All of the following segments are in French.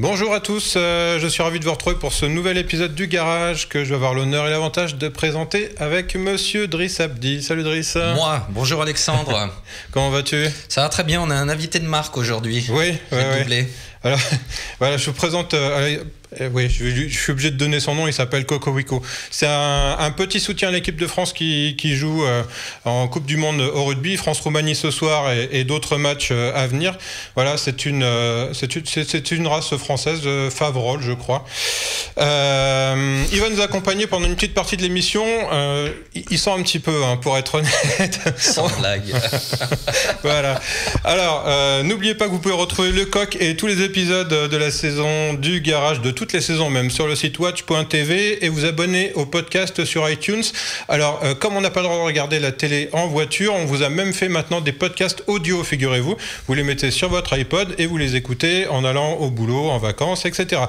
Bonjour à tous, je suis ravi de vous retrouver pour ce nouvel épisode du Garage que je vais avoir l'honneur et l'avantage de présenter avec Monsieur Driss Abdi. Salut Driss. Moi, bonjour Alexandre. Comment vas-tu? Ça va très bien, on a un invité de marque aujourd'hui. Oui, doublé. Alors, voilà, je vous présente... oui, je suis obligé de donner son nom, il s'appelle Coco Wico. C'est un petit soutien à l'équipe de France qui joue en Coupe du Monde au rugby, France-Roumanie ce soir et d'autres matchs à venir. Voilà, c'est une race française, Faverolles, je crois. Il va nous accompagner pendant une petite partie de l'émission. Il sent un petit peu, hein, pour être honnête. Sans blague. Voilà. Alors, n'oubliez pas que vous pouvez retrouver le Coq et tous les épisodes de la saison du Garage, de toutes les saisons même, sur le site watch.tv et vous abonner au podcast sur iTunes. Alors, comme on n'a pas le droit de regarder la télé en voiture, on vous a même fait maintenant des podcasts audio, figurez-vous. Vous les mettez sur votre iPod et vous les écoutez en allant au boulot, en vacances, etc.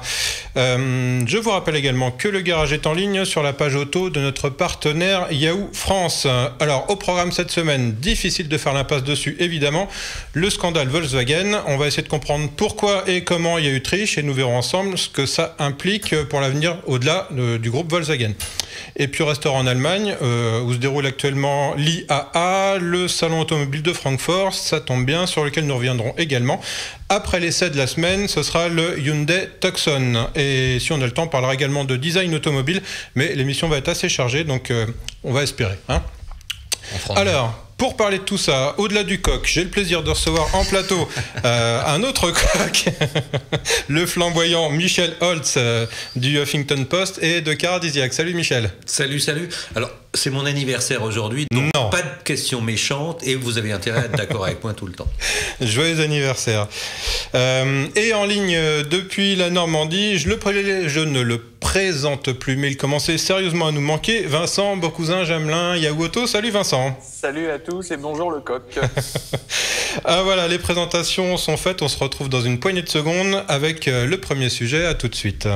Je vous rappelle également que le Garage est en ligne sur la page auto de notre partenaire Yahoo France. Alors, au programme cette semaine, difficile de faire l'impasse dessus, évidemment, le scandale Volkswagen. On va essayer de comprendre pourquoi et comment il y a eu triche et nous verrons ensemble ce que ça implique pour l'avenir au-delà du groupe Volkswagen. Et puis restera en Allemagne où se déroule actuellement l'IAA, le salon automobile de Francfort, ça tombe bien, sur lequel nous reviendrons également. Après l'essai de la semaine, ce sera le Hyundai Tucson. Et si on a le temps, on parlera également de design automobile, mais l'émission va être assez chargée, donc on va espérer. Hein. Alors, pour parler de tout ça, au-delà du Coq, j'ai le plaisir de recevoir en plateau un autre Coq, le flamboyant Michel Holtz du Huffington Post et de Caradisiac. Salut Michel. Salut. Alors, c'est mon anniversaire aujourd'hui, donc non. Pas de questions méchantes et vous avez intérêt à être d'accord avec moi tout le temps. Joyeux anniversaire. Et en ligne depuis la Normandie, je ne le présente plus, mais il commençait sérieusement à nous manquer. Vincent Beaucousin Jamelin Yahoo Auto. Salut Vincent. Salut à tous et bonjour le Coq. Ah voilà, les présentations sont faites, on se retrouve dans une poignée de secondes avec le premier sujet, à tout de suite.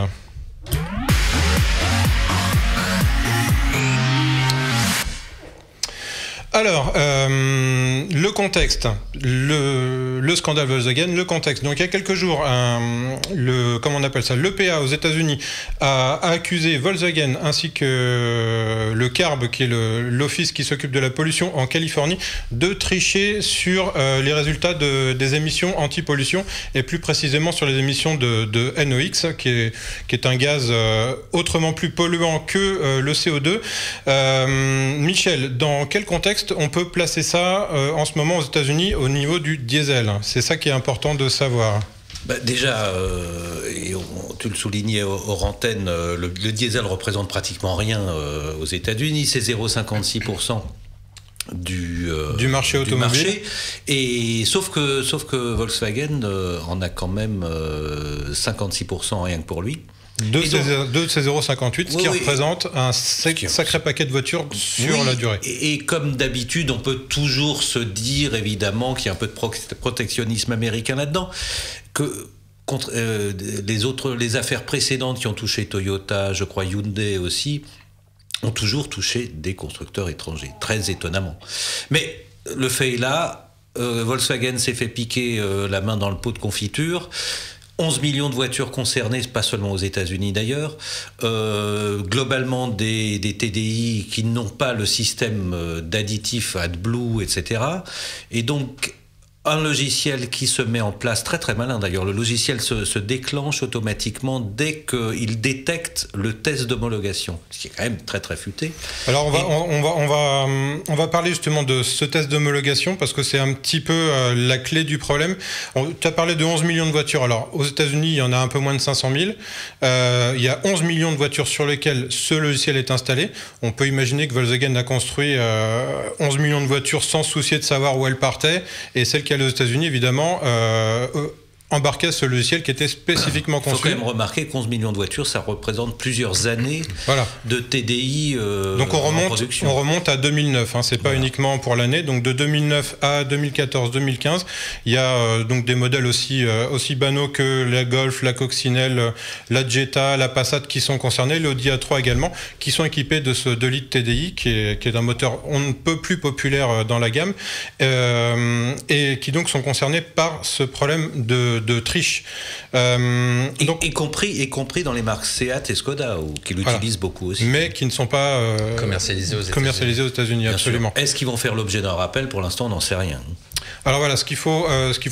Alors, le contexte, le scandale Volkswagen, le contexte. Donc il y a quelques jours, l'EPA aux États-Unis a accusé Volkswagen ainsi que le CARB, qui est l'office qui s'occupe de la pollution en Californie, de tricher sur les résultats des émissions anti-pollution et plus précisément sur les émissions de NOx, qui est un gaz autrement plus polluant que le CO2. Michel, dans quel contexte on peut placer ça en ce moment aux États-Unis au niveau du diesel? C'est ça qui est important de savoir. Déjà, tu le soulignais hors antenne, le diesel représente pratiquement rien aux États-Unis, c'est 0,56% du marché automobile. Et sauf que Volkswagen en a quand même 56% rien que pour lui. De ces 0,58, ce qui représente un sacré paquet de voitures sur la durée. Et comme d'habitude, on peut toujours se dire, évidemment, qu'il y a un peu de protectionnisme américain là-dedans, que contre les affaires précédentes qui ont touché Toyota, je crois Hyundai aussi, ont toujours touché des constructeurs étrangers, très étonnamment. Mais le fait est là, Volkswagen s'est fait piquer la main dans le pot de confiture. 11 millions de voitures concernées, pas seulement aux États-Unis d'ailleurs, globalement des TDI qui n'ont pas le système d'additifs AdBlue, etc. Et donc un logiciel qui se met en place, très très malin d'ailleurs, le logiciel se déclenche automatiquement dès qu'il détecte le test d'homologation, ce qui est quand même très très futé. Alors on va parler justement de ce test d'homologation parce que c'est un petit peu la clé du problème. Tu as parlé de 11 millions de voitures, alors aux États-Unis il y en a un peu moins de 500 000, il y a 11 millions de voitures sur lesquelles ce logiciel est installé. On peut imaginer que Volkswagen a construit 11 millions de voitures sans se soucier de savoir où elles partaient, et celles qui aux États-Unis, évidemment, embarqué ce logiciel qui était spécifiquement conçu. Il faut quand même remarquer qu'11 millions de voitures, ça représente plusieurs années de TDI donc en production. On remonte à 2009, c'est pas uniquement pour l'année. Donc de 2009 à 2014-2015, il y a donc des modèles aussi banaux que la Golf, la Coccinelle, la Jetta, la Passat qui sont concernés, l'Audi A3 également, qui sont équipés de ce 2 litres TDI qui est un moteur on ne peut plus populaire dans la gamme et qui donc sont concernés par ce problème de triche. Donc, y compris dans les marques Seat et Skoda, qui l'utilisent beaucoup aussi. Mais qui ne sont pas commercialisés aux États-Unis, absolument. Est-ce qu'ils vont faire l'objet d'un rappel? Pour l'instant, on n'en sait rien. Alors voilà, ce qu'il faut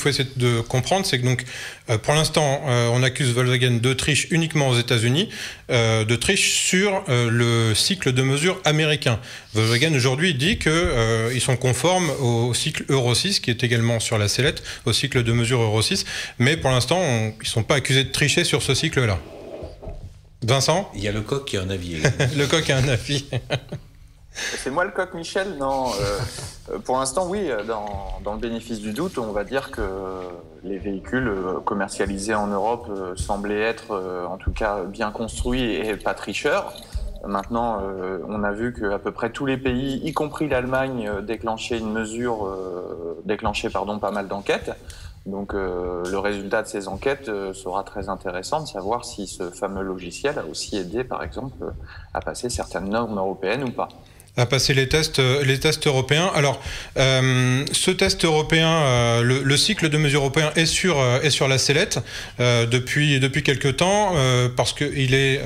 essayer de comprendre, c'est que donc, pour l'instant, on accuse Volkswagen de triche uniquement aux États-Unis, de triche sur le cycle de mesure américain. Volkswagen aujourd'hui dit qu'ils sont conformes au cycle Euro 6, qui est également sur la sellette, au cycle de mesure Euro 6, mais pour l'instant, ils ne sont pas accusés de tricher sur ce cycle-là. Vincent ? Il y a le coq qui a un avis. Le coq a un avis. C'est moi le coq, Michel? Non, pour l'instant, oui, dans le bénéfice du doute, on va dire que les véhicules commercialisés en Europe semblaient être, en tout cas, bien construits et pas tricheurs. Maintenant, on a vu qu'à peu près tous les pays, y compris l'Allemagne, déclenchaient pas mal d'enquêtes. Donc le résultat de ces enquêtes sera très intéressant de savoir si ce fameux logiciel a aussi aidé, par exemple, à passer certaines normes européennes ou pas. À passer les tests européens. Alors, ce test européen, le cycle de mesure européen est sur la sellette depuis quelques temps parce que il est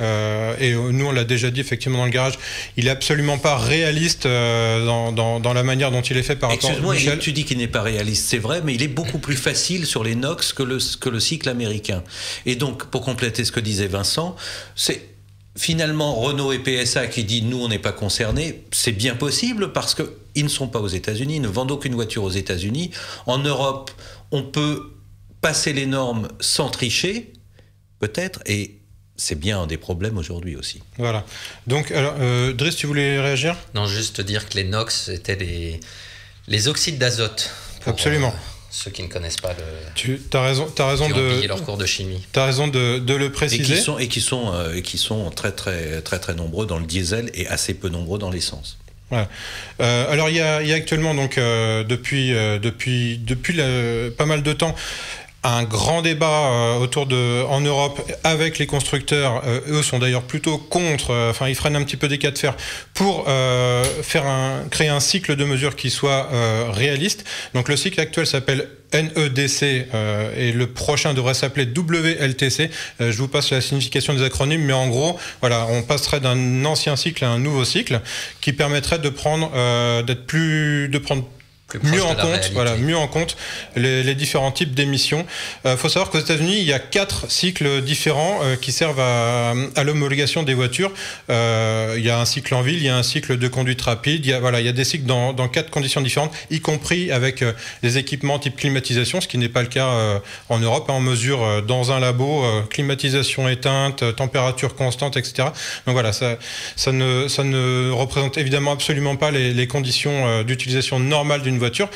et nous on l'a déjà dit effectivement dans le garage, il est absolument pas réaliste dans la manière dont il est fait par rapport. Excuse-moi, tu dis qu'il n'est pas réaliste, c'est vrai, mais il est beaucoup plus facile sur les NOx que le cycle américain. Et donc, pour compléter ce que disait Vincent, c'est finalement, Renault et PSA qui dit « nous, on n'est pas concernés », c'est bien possible parce qu'ils ne sont pas aux États-Unis, ils ne vendent aucune voiture aux États-Unis. En Europe, on peut passer les normes sans tricher, peut-être, et c'est bien un des problèmes aujourd'hui aussi. Voilà. Donc, alors, Driss, tu voulais réagir ? Non, juste dire que les NOx étaient les oxydes d'azote. Absolument. Ceux qui ne connaissent pas tu as raison de leur cours de chimie. Tu as raison de le préciser. Et qui sont très très très très nombreux dans le diesel et assez peu nombreux dans l'essence. Voilà. Alors il y a actuellement donc depuis pas mal de temps un grand débat en Europe avec les constructeurs. Eux sont d'ailleurs plutôt contre, ils freinent un petit peu des cas de fer pour créer un cycle de mesure qui soit réaliste. Donc le cycle actuel s'appelle NEDC et le prochain devrait s'appeler WLTC. Je vous passe la signification des acronymes, mais en gros, voilà, on passerait d'un ancien cycle à un nouveau cycle qui permettrait de prendre mieux en compte les différents types d'émissions. Faut savoir qu'aux États-Unis, il y a 4 cycles différents qui servent à l'homologation des voitures. Il y a un cycle en ville, il y a un cycle de conduite rapide, il y a des cycles dans 4 conditions différentes, y compris avec des équipements type climatisation, ce qui n'est pas le cas en Europe. On mesure dans un labo climatisation éteinte, température constante, etc. Donc voilà, ça ne représente évidemment absolument pas les conditions d'utilisation normale d'une voiture.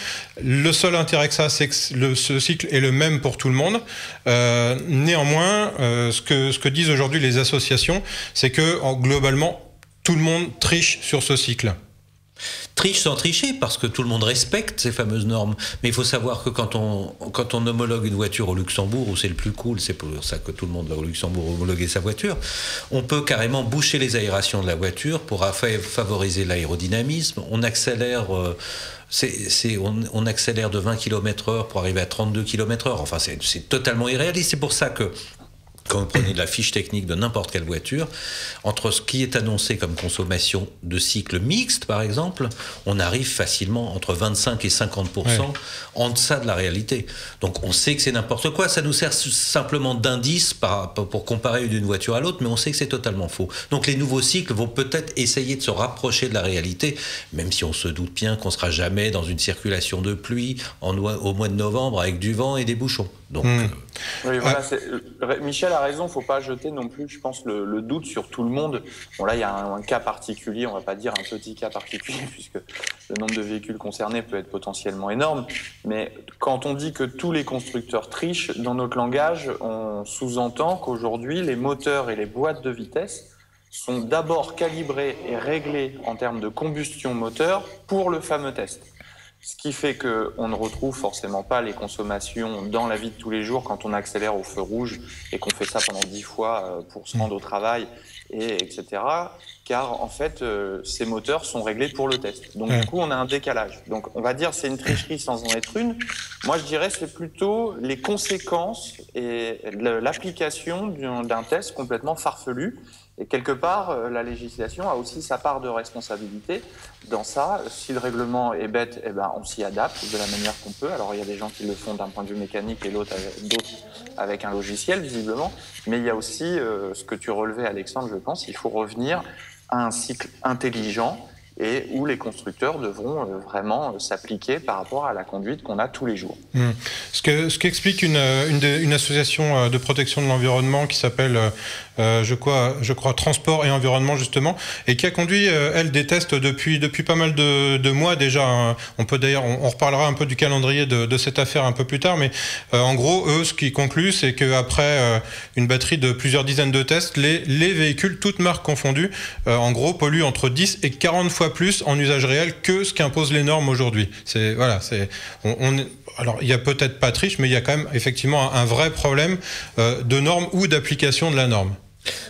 Le seul intérêt que ça, c'est que ce cycle est le même pour tout le monde. Néanmoins, ce que disent aujourd'hui les associations, c'est que globalement, tout le monde triche sur ce cycle. Triche sans tricher, parce que tout le monde respecte ces fameuses normes. Mais il faut savoir que quand on homologue une voiture au Luxembourg, où c'est le plus cool, c'est pour ça que tout le monde va au Luxembourg homologuer sa voiture, on peut carrément boucher les aérations de la voiture pour favoriser l'aérodynamisme. On accélère... on accélère de 20 km/h pour arriver à 32 km/h. Enfin, c'est totalement irréaliste. C'est pour ça que, quand vous prenez la fiche technique de n'importe quelle voiture, entre ce qui est annoncé comme consommation de cycle mixte, par exemple, on arrive facilement entre 25 et 50% en deçà de la réalité. Donc on sait que c'est n'importe quoi. Ça nous sert simplement d'indice pour comparer d'une voiture à l'autre, mais on sait que c'est totalement faux. Donc les nouveaux cycles vont peut-être essayer de se rapprocher de la réalité, même si on se doute bien qu'on ne sera jamais dans une circulation de pluie au mois de novembre avec du vent et des bouchons. Donc, oui, voilà, Michel a raison, faut pas jeter non plus, je pense, le doute sur tout le monde. Bon là, il y a un cas particulier, on va pas dire un petit cas particulier, puisque le nombre de véhicules concernés peut être potentiellement énorme. Mais quand on dit que tous les constructeurs trichent, dans notre langage, on sous-entend qu'aujourd'hui, les moteurs et les boîtes de vitesse sont d'abord calibrés et réglés en termes de combustion moteur pour le fameux test. Ce qui fait qu'on ne retrouve forcément pas les consommations dans la vie de tous les jours quand on accélère au feu rouge et qu'on fait ça pendant 10 fois pour se rendre au travail, etc. Car en fait, ces moteurs sont réglés pour le test. Donc du coup, on a un décalage. Donc on va dire c'est une tricherie sans en être une. Moi, je dirais c'est plutôt les conséquences et l'application d'un test complètement farfelu. Et quelque part, la législation a aussi sa part de responsabilité dans ça. Si le règlement est bête, eh ben, on s'y adapte de la manière qu'on peut. Alors, il y a des gens qui le font d'un point de vue mécanique et d'autres avec un logiciel, visiblement. Mais il y a aussi ce que tu relevais, Alexandre, je pense, il faut revenir à un cycle intelligent et où les constructeurs devront vraiment s'appliquer par rapport à la conduite qu'on a tous les jours. Ce qu'explique une association de protection de l'environnement qui s'appelle, je crois, Transport et Environnement, justement, et qui a conduit, elle, des tests depuis pas mal de mois déjà. Hein. On peut d'ailleurs, on reparlera un peu du calendrier de cette affaire un peu plus tard, mais en gros, eux, ce qu'ils concluent, c'est qu'après une batterie de plusieurs dizaines de tests, les véhicules, toutes marques confondues, en gros, polluent entre 10 et 40 fois plus en usage réel que ce qu'imposent les normes aujourd'hui. Alors, il y a peut-être pas triche, mais il y a quand même effectivement un vrai problème de normes ou d'application de la norme.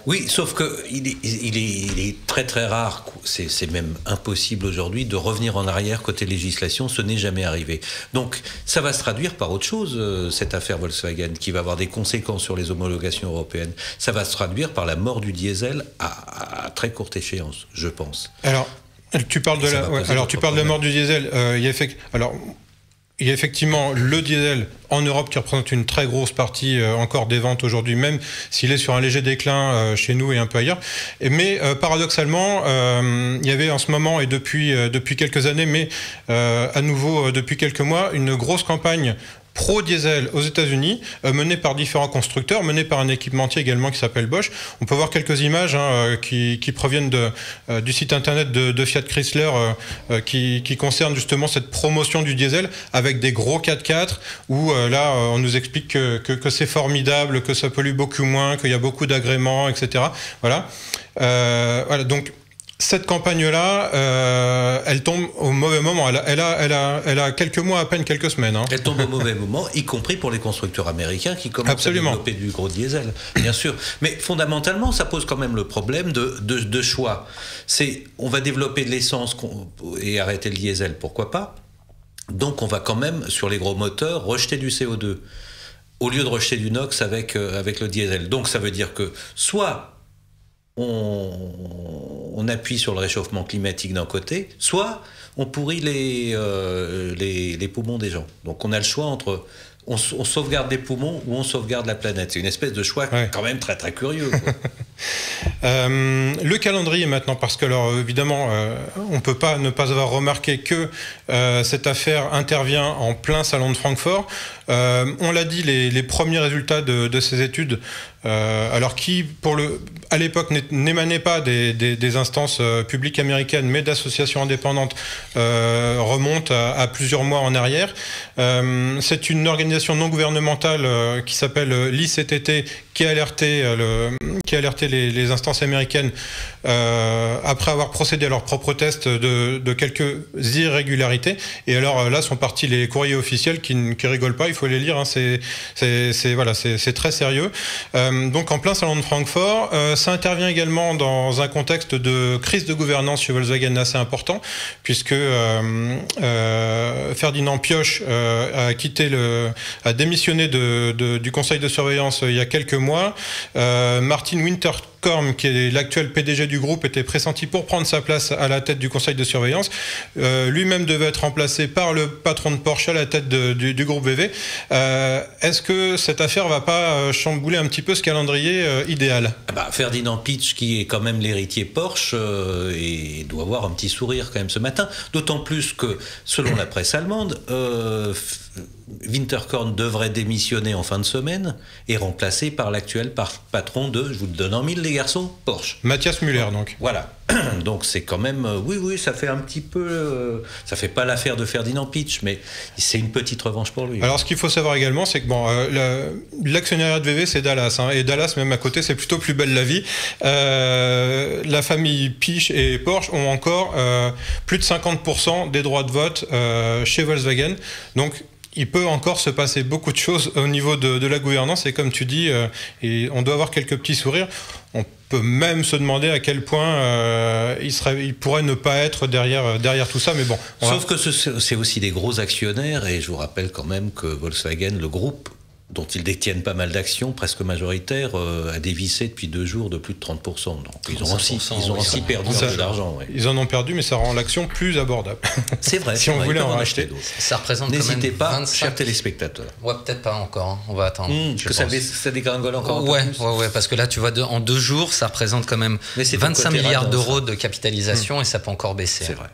Oui, sauf que il est très très rare, c'est même impossible aujourd'hui de revenir en arrière côté législation, ce n'est jamais arrivé. Donc ça va se traduire par autre chose, cette affaire Volkswagen, qui va avoir des conséquences sur les homologations européennes. Ça va se traduire par la mort du diesel à très courte échéance, je pense. Alors, tu parles de la mort du diesel. Il y a effectivement le diesel en Europe qui représente une très grosse partie encore des ventes aujourd'hui, même s'il est sur un léger déclin chez nous et un peu ailleurs. Mais paradoxalement, il y avait en ce moment et depuis quelques années, mais à nouveau depuis quelques mois, une grosse campagne pro-diesel aux États-Unis, menée par différents constructeurs, menée par un équipementier également qui s'appelle Bosch. On peut voir quelques images qui proviennent du site internet de Fiat Chrysler qui concernent justement cette promotion du diesel avec des gros 4x4 où là on nous explique que c'est formidable, que ça pollue beaucoup moins, qu'il y a beaucoup d'agréments, etc. Voilà. Donc cette campagne-là, elle tombe au mauvais moment. Elle a quelques mois, à peine quelques semaines. Hein. Elle tombe au mauvais moment, y compris pour les constructeurs américains qui commencent à développer du gros diesel, bien sûr. Mais fondamentalement, ça pose quand même le problème de choix. On va développer de l'essence et arrêter le diesel, pourquoi pas. Donc on va quand même, sur les gros moteurs, rejeter du CO2, au lieu de rejeter du NOx avec le diesel. Donc ça veut dire que soit on appuie sur le réchauffement climatique d'un côté, soit on pourrit les poumons des gens. Donc on a le choix entre on sauvegarde des poumons ou on sauvegarde la planète. C'est une espèce de choix quand même très très curieux. Le calendrier maintenant, parce que alors évidemment on peut pas ne pas avoir remarqué que cette affaire intervient en plein salon de Francfort. On l'a dit, les premiers résultats de ces études, alors qui à l'époque n'émanaient pas des instances publiques américaines, mais d'associations indépendantes, remontent à plusieurs mois en arrière. C'est une organisation non gouvernementale qui s'appelle l'ICTT qui a alerté les instances américaines après avoir procédé à leur propre test de quelques irrégularités. Et alors là sont partis les courriers officiels qui rigolent pas, il faut les lire, hein, c'est très sérieux. Donc en plein salon de Francfort, ça intervient également dans un contexte de crise de gouvernance chez Volkswagen assez important, puisque Ferdinand Pioche a démissionné du conseil de surveillance il y a quelques mois. Martin Winterkorn, qui est l'actuel PDG du groupe, était pressenti pour prendre sa place à la tête du conseil de surveillance. Lui-même devait être remplacé par le patron de Porsche à la tête du groupe VW. Est-ce que cette affaire va pas chambouler un petit peu ce calendrier idéal ? Ferdinand Piëch, qui est quand même l'héritier Porsche, et doit avoir un petit sourire quand même ce matin. D'autant plus que, selon la presse allemande, Winterkorn devrait démissionner en fin de semaine et remplacé par l'actuel patron de, je vous le donne en mille les garçons, Porsche. Matthias Müller donc. Voilà. Donc c'est quand même, oui, ça fait un petit peu, ça fait pas l'affaire de Ferdinand Pitch, mais c'est une petite revanche pour lui. Alors ce qu'il faut savoir également, c'est que l'actionnariat de VW c'est Dallas, hein, et Dallas même à côté c'est plutôt plus belle la vie. La famille Pitch et Porsche ont encore plus de 50% des droits de vote chez Volkswagen, donc il peut encore se passer beaucoup de choses au niveau de la gouvernance, et comme tu dis, et on doit avoir quelques petits sourires. On peut même se demander à quel point il pourrait ne pas être derrière tout ça, mais bon. Sauf que c'est aussi des gros actionnaires, et je vous rappelle quand même que Volkswagen, le groupe, dont ils détiennent pas mal d'actions, presque majoritaires, a dévissé depuis 2 jours de plus de 30%. Donc ils ont aussi perdu un peu d'argent. Ouais. Ils en ont perdu, mais ça rend l'action plus abordable. C'est vrai. Si on voulait en racheter d'autres. Ça représente quand même N'hésitez pas, 25... chers téléspectateurs. Ouais, peut-être pas encore. Hein. On va attendre. Que ça dégringole encore un peu plus. Ouais, parce que là, tu vois, en 2 jours, ça représente quand même 25 milliards d'euros de capitalisation et ça peut encore baisser. C'est vrai.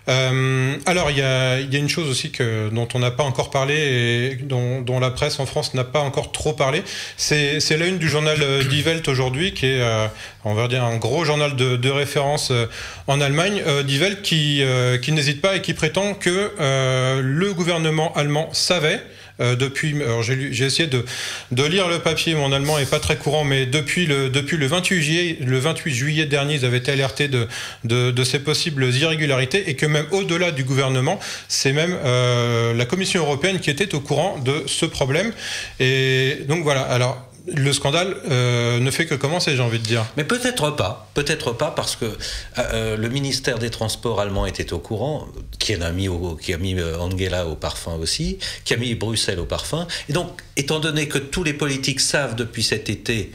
Alors il y a une chose aussi dont on n'a pas encore parlé et dont la presse en France n'a pas encore trop parlé, c'est la une du journal Die Welt aujourd'hui, qui est on va dire un gros journal de référence en Allemagne. Die Welt qui n'hésite pas et qui prétend que le gouvernement allemand savait depuis, alors j'ai essayé de lire le papier, mon allemand est pas très courant, mais depuis le 28 juillet dernier, ils avaient été alertés de ces possibles irrégularités, et que même au-delà du gouvernement, c'est même la Commission européenne qui était au courant de ce problème. Et donc voilà, alors le scandale ne fait que commencer, j'ai envie de dire. Mais peut-être pas, parce que le ministère des Transports allemand était au courant, qui a mis Angela au parfum aussi, qui a mis Bruxelles au parfum. Et donc, étant donné que tous les politiques savent depuis cet été,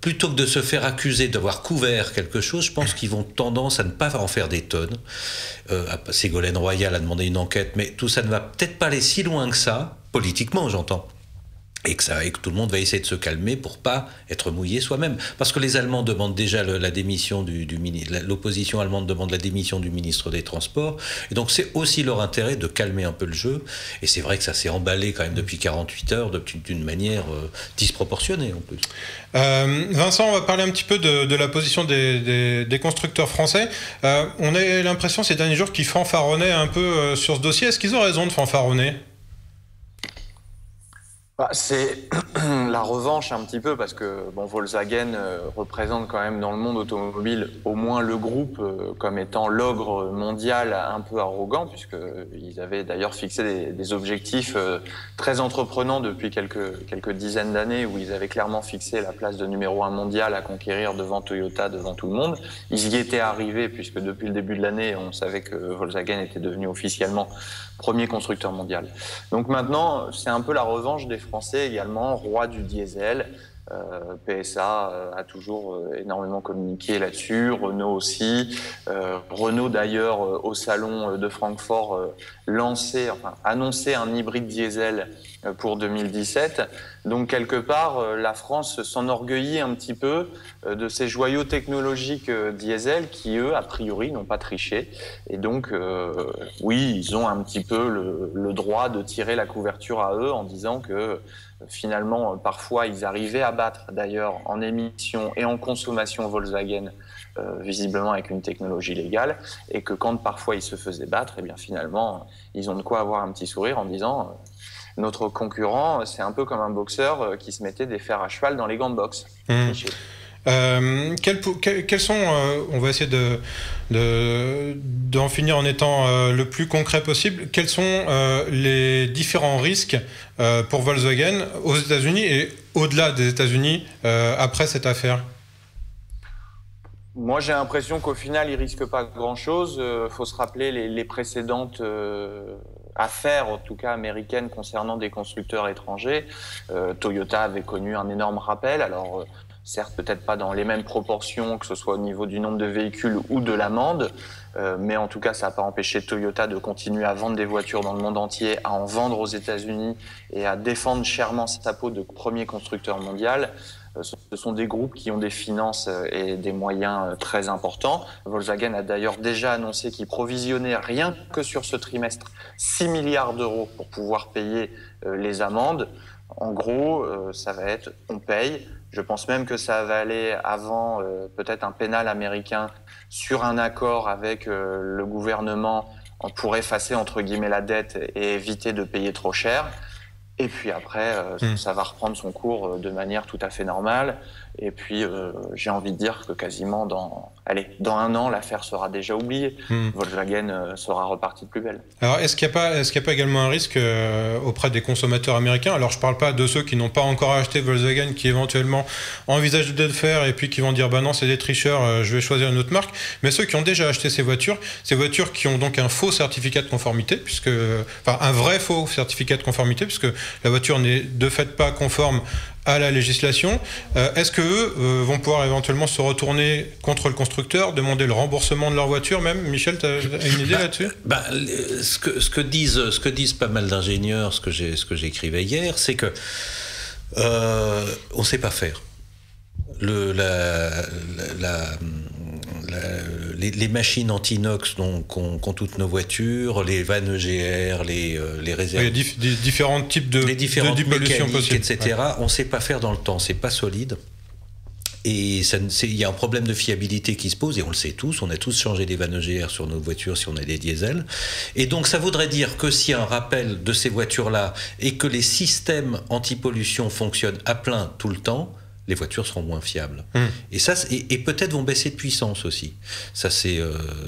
plutôt que de se faire accuser d'avoir couvert quelque chose, je pense qu'ils vont tendance à ne pas en faire des tonnes. Ségolène Royal a demandé une enquête, mais tout ça ne va peut-être pas aller si loin que ça, politiquement j'entends. Et que tout le monde va essayer de se calmer pour pas être mouillé soi-même. Parce que les Allemands demandent déjà la démission l'opposition allemande demande la démission du ministre des Transports. Et donc c'est aussi leur intérêt de calmer un peu le jeu. Et c'est vrai que ça s'est emballé quand même depuis 48 heures, d'une manière disproportionnée en plus. Vincent, on va parler un petit peu de la position des constructeurs français. On a l'impression ces derniers jours qu'ils fanfaronnaient un peu sur ce dossier. Est-ce qu'ils ont raison de fanfaronner ? C'est la revanche un petit peu, parce que Volkswagen représente quand même dans le monde automobile au moins le groupe comme étant l'ogre mondial un peu arrogant, puisqu'ils avaient d'ailleurs fixé des objectifs très entreprenants depuis quelques dizaines d'années, où ils avaient clairement fixé la place de numéro 1 mondial à conquérir devant Toyota, devant tout le monde. Ils y étaient arrivés, puisque depuis le début de l'année, on savait que Volkswagen était devenu officiellement premier constructeur mondial. Donc maintenant, c'est un peu la revanche des Français également, roi du diesel. PSA a toujours énormément communiqué là-dessus, Renault aussi. Renault d'ailleurs au salon de Francfort annonçait un hybride diesel pour 2017. Donc quelque part, la France s'enorgueillit un petit peu de ces joyaux technologiques diesel qui, eux, a priori, n'ont pas triché. Et donc, oui, ils ont un petit peu le droit de tirer la couverture à eux en disant que finalement, parfois, ils arrivaient à battre, d'ailleurs, en émissions et en consommation Volkswagen, visiblement avec une technologie légale, et que quand parfois ils se faisaient battre, eh bien finalement, ils ont de quoi avoir un petit sourire en disant notre concurrent, c'est un peu comme un boxeur qui se mettait des fers à cheval dans les gants de boxe. Quels sont, on va essayer d'en finir en étant le plus concret possible, quels sont les différents risques pour Volkswagen aux États-Unis et au-delà des États-Unis après cette affaire ? Moi, j'ai l'impression qu'au final, ils risquent pas grand-chose. Faut se rappeler les précédentes affaires, en tout cas américaines, concernant des constructeurs étrangers. Toyota avait connu un énorme rappel. Alors, certes, peut-être pas dans les mêmes proportions, que ce soit au niveau du nombre de véhicules ou de l'amende, mais en tout cas, ça n'a pas empêché Toyota de continuer à vendre des voitures dans le monde entier, à en vendre aux États-Unis et à défendre chèrement sa peau de premier constructeur mondial. Ce sont des groupes qui ont des finances et des moyens très importants. Volkswagen a d'ailleurs déjà annoncé qu'il provisionnait rien que sur ce trimestre 6 milliards d'euros pour pouvoir payer les amendes. En gros, ça va être on paye. Je pense même que ça va aller avant peut-être un pénal américain sur un accord avec le gouvernement pour effacer entre guillemets la dette et éviter de payer trop cher. Et puis après, ça va reprendre son cours de manière tout à fait normale. Et puis, j'ai envie de dire que quasiment dans 1 an, l'affaire sera déjà oubliée. Volkswagen sera reparti de plus belle. Alors, est-ce qu'il n'y a pas également un risque auprès des consommateurs américains? Alors, je ne parle pas de ceux qui n'ont pas encore acheté Volkswagen, qui éventuellement envisagent de le faire et puis qui vont dire bah non, c'est des tricheurs, je vais choisir une autre marque. Mais ceux qui ont déjà acheté ces voitures qui ont donc un faux certificat de conformité, un vrai faux certificat de conformité, puisque la voiture n'est de fait pas conforme à la législation. Est-ce qu'eux vont pouvoir éventuellement se retourner contre le constructeur, demander le remboursement de leur voiture même? Michel, tu as une idée là-dessus? Ce que disent pas mal d'ingénieurs, ce que j'écrivais hier, c'est que on ne sait pas faire. Les machines anti-NOx qu'ont toutes nos voitures, les vannes EGR, les réserves... Il y a différents types de pollution possibles, etc. Ouais. On ne sait pas faire dans le temps, c'est pas solide. Et il y a un problème de fiabilité qui se pose, et on le sait tous, on a tous changé des vannes EGR sur nos voitures si on a des diesels. Et donc ça voudrait dire que s'il y a un rappel de ces voitures-là et que les systèmes anti-pollution fonctionnent à plein tout le temps, les voitures seront moins fiables. Et peut-être vont baisser de puissance aussi. Ça, c'est...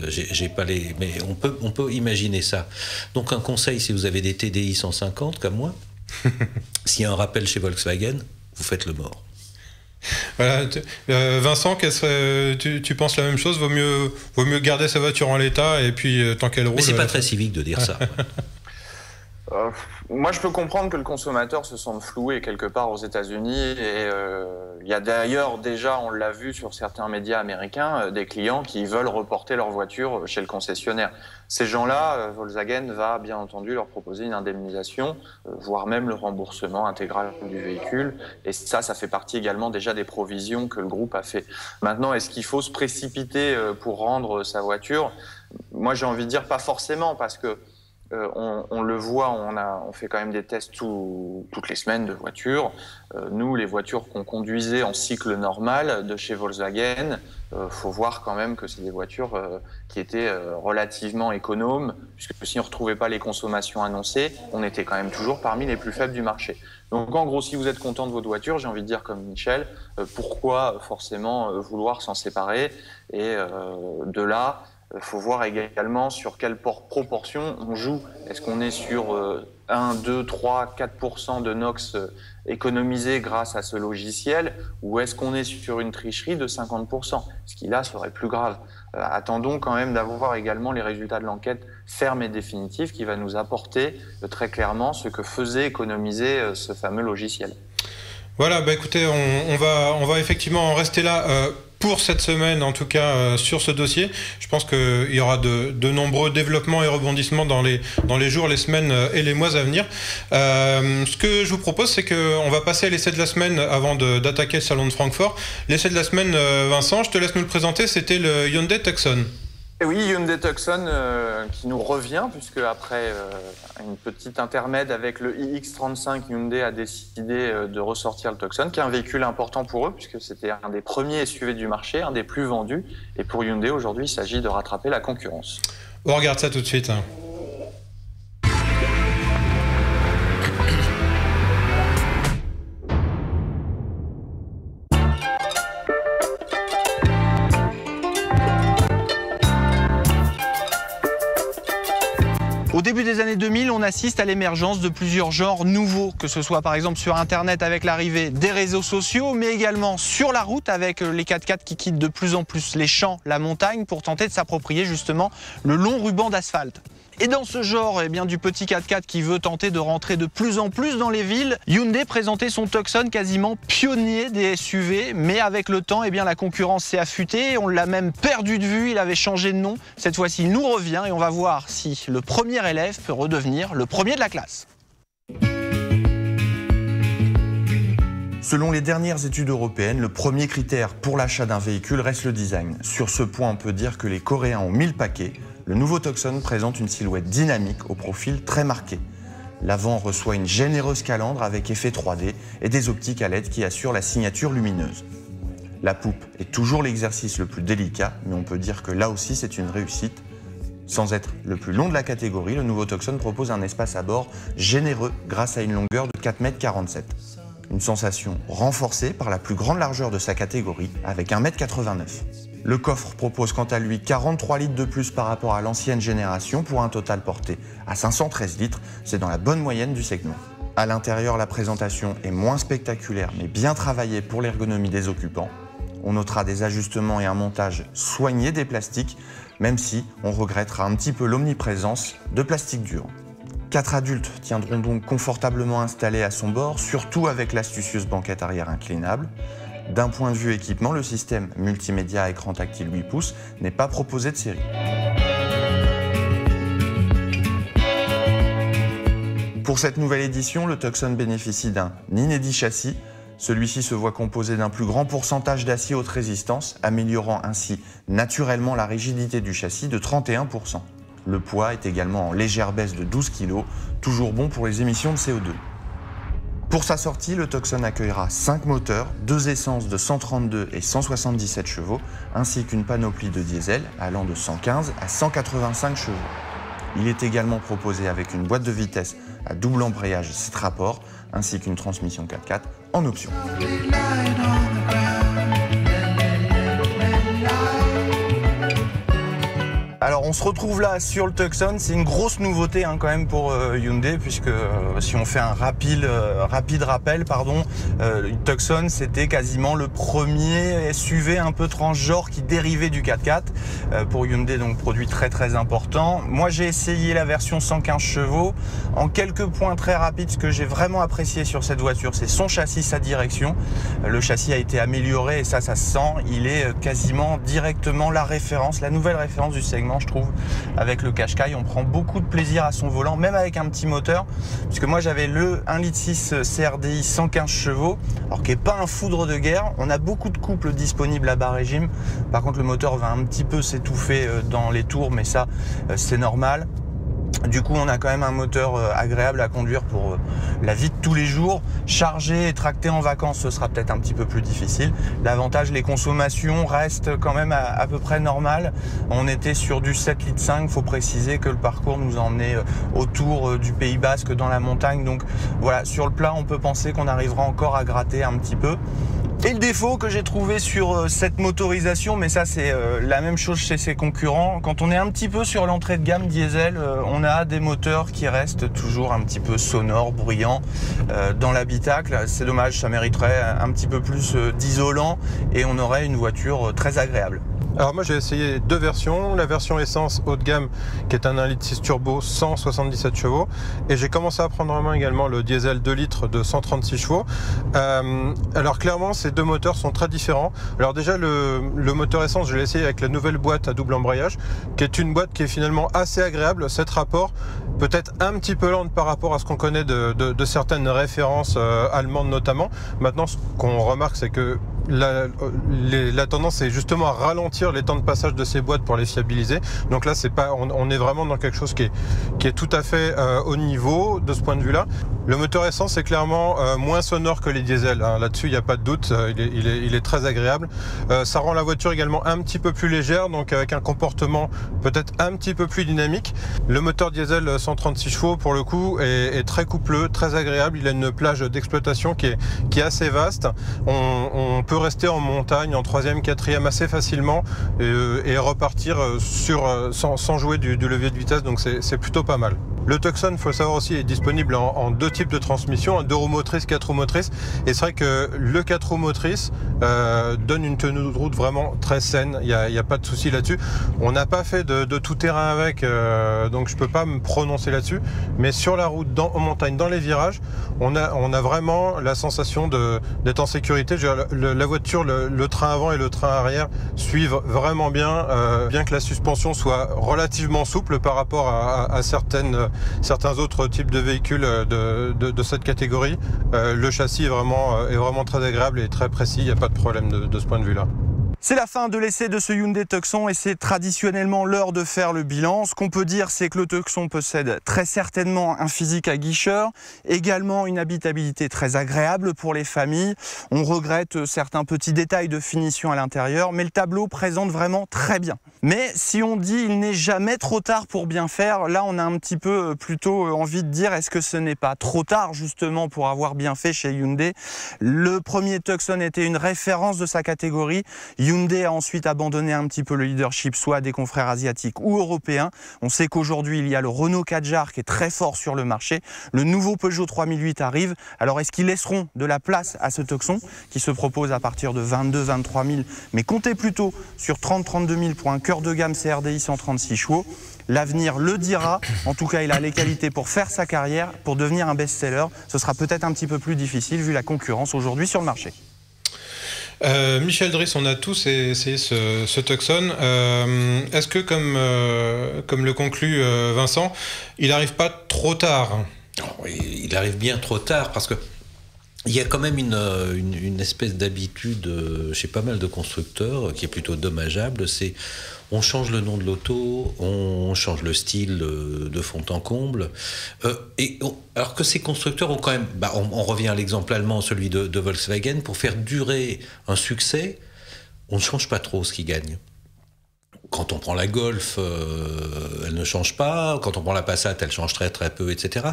j'ai pas les... Mais on peut imaginer ça. Donc un conseil, si vous avez des TDI 150 comme moi, s'il y a un rappel chez Volkswagen, vous faites le mort. Voilà, Vincent, tu penses la même chose? Vaut mieux garder sa voiture en l'état et puis tant qu'elle roule... Mais c'est pas très civique de dire ça. Moi, je peux comprendre que le consommateur se sente floué quelque part aux États-Unis. Et il y a d'ailleurs déjà, on l'a vu sur certains médias américains, des clients qui veulent reporter leur voiture chez le concessionnaire. Ces gens-là, Volkswagen va bien entendu leur proposer une indemnisation, voire même le remboursement intégral du véhicule. Et ça fait partie également déjà des provisions que le groupe a fait. Maintenant, est-ce qu'il faut se précipiter pour rendre sa voiture? Moi, j'ai envie de dire pas forcément, parce que on le voit, on fait quand même des tests toutes les semaines de voitures. Nous, les voitures qu'on conduisait en cycle normal de chez Volkswagen, faut voir quand même que c'est des voitures qui étaient relativement économes, puisque si on ne retrouvait pas les consommations annoncées, on était quand même toujours parmi les plus faibles du marché. Donc en gros, si vous êtes content de votre voiture, j'ai envie de dire comme Michel, pourquoi forcément vouloir s'en séparer? Et de là, il faut voir également sur quelle proportion on joue. Est-ce qu'on est sur 1, 2, 3, 4% de NOx économisés grâce à ce logiciel, ou est-ce qu'on est sur une tricherie de 50%? Ce qui là serait plus grave. Attendons quand même d'avoir également les résultats de l'enquête ferme et définitive qui va nous apporter très clairement ce que faisait économiser ce fameux logiciel. Voilà, écoutez, on va effectivement en rester là pour cette semaine, en tout cas sur ce dossier. Je pense qu'il y aura de nombreux développements et rebondissements dans les jours, les semaines et les mois à venir. Ce que je vous propose, c'est qu'on va passer à l'essai de la semaine avant d'attaquer le salon de Francfort. L'essai de la semaine, Vincent, je te laisse nous le présenter, c'était le Hyundai Tucson. Et oui, Hyundai Tucson qui nous revient, puisque après une petite intermède avec le iX35, Hyundai a décidé de ressortir le Tucson, qui est un véhicule important pour eux, puisque c'était un des premiers SUV du marché, un des plus vendus. Et pour Hyundai, aujourd'hui, il s'agit de rattraper la concurrence. On regarde ça tout de suite. Au début des années 2000, on assiste à l'émergence de plusieurs genres nouveaux, que ce soit par exemple sur Internet avec l'arrivée des réseaux sociaux, mais également sur la route avec les 4x4 qui quittent de plus en plus les champs, la montagne, pour tenter de s'approprier justement le long ruban d'asphalte. Et dans ce genre du petit 4x4 qui veut tenter de rentrer de plus en plus dans les villes, Hyundai présentait son Tucson quasiment pionnier des SUV, mais avec le temps, la concurrence s'est affûtée, on l'a même perdu de vue, il avait changé de nom. Cette fois-ci, il nous revient et on va voir si le premier élève peut redevenir le premier de la classe. Selon les dernières études européennes, le premier critère pour l'achat d'un véhicule reste le design. Sur ce point, on peut dire que les Coréens ont mis le paquet. Le nouveau Tucson présente une silhouette dynamique au profil très marqué. L'avant reçoit une généreuse calandre avec effet 3D et des optiques à LED qui assurent la signature lumineuse. La poupe est toujours l'exercice le plus délicat, mais on peut dire que là aussi c'est une réussite. Sans être le plus long de la catégorie, le nouveau Tucson propose un espace à bord généreux grâce à une longueur de 4,47 m. Une sensation renforcée par la plus grande largeur de sa catégorie avec 1,89 m. Le coffre propose quant à lui 43 litres de plus par rapport à l'ancienne génération pour un total porté à 513 litres, c'est dans la bonne moyenne du segment. À l'intérieur, la présentation est moins spectaculaire mais bien travaillée pour l'ergonomie des occupants. On notera des ajustements et un montage soigné des plastiques, même si on regrettera un petit peu l'omniprésence de plastique dur. 4 adultes tiendront donc confortablement installés à son bord, surtout avec l'astucieuse banquette arrière inclinable. D'un point de vue équipement, le système multimédia à écran tactile 8 pouces n'est pas proposé de série. Pour cette nouvelle édition, le Tucson bénéficie d'un inédit châssis. Celui-ci se voit composé d'un plus grand pourcentage d'acier haute résistance, améliorant ainsi naturellement la rigidité du châssis de 31%. Le poids est également en légère baisse de 12 kg, toujours bon pour les émissions de CO2. Pour sa sortie, le Tucson accueillera 5 moteurs, 2 essences de 132 et 177 chevaux, ainsi qu'une panoplie de diesel allant de 115 à 185 chevaux. Il est également proposé avec une boîte de vitesse à double embrayage 7 rapports, ainsi qu'une transmission 4x4 en option. Alors on se retrouve là sur le Tucson, c'est une grosse nouveauté quand même pour Hyundai, puisque si on fait un rapide rappel, le Tucson c'était quasiment le premier SUV un peu transgenre qui dérivait du 4x4 pour Hyundai, donc produit très important. Moi j'ai essayé la version 115 chevaux, en quelques points très rapides, ce que j'ai vraiment apprécié sur cette voiture c'est son châssis, sa direction. Le châssis a été amélioré et ça se sent, il est quasiment directement la nouvelle référence du segment. Je trouve, avec le Qashqai, on prend beaucoup de plaisir à son volant, même avec un petit moteur, puisque moi j'avais le 1,6 litre CRDI 115 chevaux, alors qui n'est pas un foudre de guerre. On a beaucoup de couples disponibles à bas régime, par contre le moteur va un petit peu s'étouffer dans les tours, mais ça c'est normal. Du coup, on a quand même un moteur agréable à conduire pour la vie de tous les jours. Charger et tracter en vacances, ce sera peut-être un petit peu plus difficile. L'avantage, les consommations restent quand même à peu près normales. On était sur du 7,5 litres. Il faut préciser que le parcours nous a emmené autour du Pays Basque dans la montagne. Donc voilà, sur le plat, on peut penser qu'on arrivera encore à gratter un petit peu. Et le défaut que j'ai trouvé sur cette motorisation, mais ça c'est la même chose chez ses concurrents, quand on est un petit peu sur l'entrée de gamme diesel, on a des moteurs qui restent toujours un petit peu sonores, bruyants dans l'habitacle. C'est dommage, ça mériterait un petit peu plus d'isolant et on aurait une voiture très agréable. Alors moi j'ai essayé 2 versions, la version essence haut de gamme qui est un 1,6 litre turbo 177 chevaux et j'ai commencé à prendre en main également le diesel 2 litres de 136 chevaux. Alors clairement ces deux moteurs sont très différents. Alors déjà le moteur essence je l'ai essayé avec la nouvelle boîte à double embrayage qui est une boîte qui est finalement assez agréable, 7 rapports, peut-être un petit peu lente par rapport à ce qu'on connaît de certaines références allemandes notamment. Maintenant ce qu'on remarque c'est que la tendance est justement à ralentir les temps de passage de ces boîtes pour les fiabiliser. Donc là, on est vraiment dans quelque chose qui est tout à fait au niveau de ce point de vue-là. Le moteur essence est clairement moins sonore que les diesels. Hein. Là-dessus, il n'y a pas de doute. Il est très agréable. Ça rend la voiture également un petit peu plus légère, donc avec un comportement peut-être un petit peu plus dynamique. Le moteur diesel 136 chevaux, pour le coup, est très coupleux, très agréable. Il a une plage d'exploitation qui est assez vaste. On peut rester en montagne, en 3e, 4e assez facilement et repartir sans jouer du levier de vitesse, donc c'est plutôt pas mal. Le Tucson, il faut le savoir aussi, est disponible en 2 types de transmission, 2 roues motrices, 4 roues motrices. Et c'est vrai que le 4 roues motrices donne une tenue de route vraiment très saine, il n'y a pas de souci là-dessus. On n'a pas fait de tout terrain avec, donc je ne peux pas me prononcer là-dessus. Mais sur la route, en montagne, dans les virages, on a vraiment la sensation d'être en sécurité. La la voiture, le train avant et le train arrière suivent vraiment bien, bien que la suspension soit relativement souple par rapport à certains autres types de véhicules de cette catégorie. Le châssis est vraiment très agréable et très précis, il n'y a pas de problème de ce point de vue-là. C'est la fin de l'essai de ce Hyundai Tucson et c'est traditionnellement l'heure de faire le bilan. Ce qu'on peut dire, c'est que le Tucson possède très certainement un physique aguicheur, également une habitabilité très agréable pour les familles. On regrette certains petits détails de finition à l'intérieur, mais le tableau présente vraiment très bien. Mais si on dit il n'est jamais trop tard pour bien faire, là on a un petit peu plutôt envie de dire est-ce que ce n'est pas trop tard justement pour avoir bien fait chez Hyundai. Le premier Tucson était une référence de sa catégorie. Hyundai a ensuite abandonné un petit peu le leadership, soit à des confrères asiatiques ou européens. On sait qu'aujourd'hui, il y a le Renault Kadjar qui est très fort sur le marché. Le nouveau Peugeot 3008 arrive. Alors, est-ce qu'ils laisseront de la place à ce Tucson qui se propose à partir de 22-23 000, mais comptez plutôt sur 30-32 000 pour un cœur de gamme CRDI 136 chevaux. L'avenir le dira. En tout cas, il a les qualités pour faire sa carrière, pour devenir un best-seller. Ce sera peut-être un petit peu plus difficile vu la concurrence aujourd'hui sur le marché. Michel Driss, on a tous essayé ce Tucson. Est-ce que, comme le conclut Vincent, il n'arrive pas trop tard? Oui, il arrive bien trop tard parce que il y a quand même une espèce d'habitude chez pas mal de constructeurs qui est plutôt dommageable. C'est on change le nom de l'auto, on change le style de fond en comble. Alors que ces constructeurs ont quand même... on revient à l'exemple allemand, celui de Volkswagen. Pour faire durer un succès, on ne change pas trop ce qu'ils gagnent. Quand on prend la Golf, elle ne change pas. Quand on prend la Passat, elle change très très peu, etc.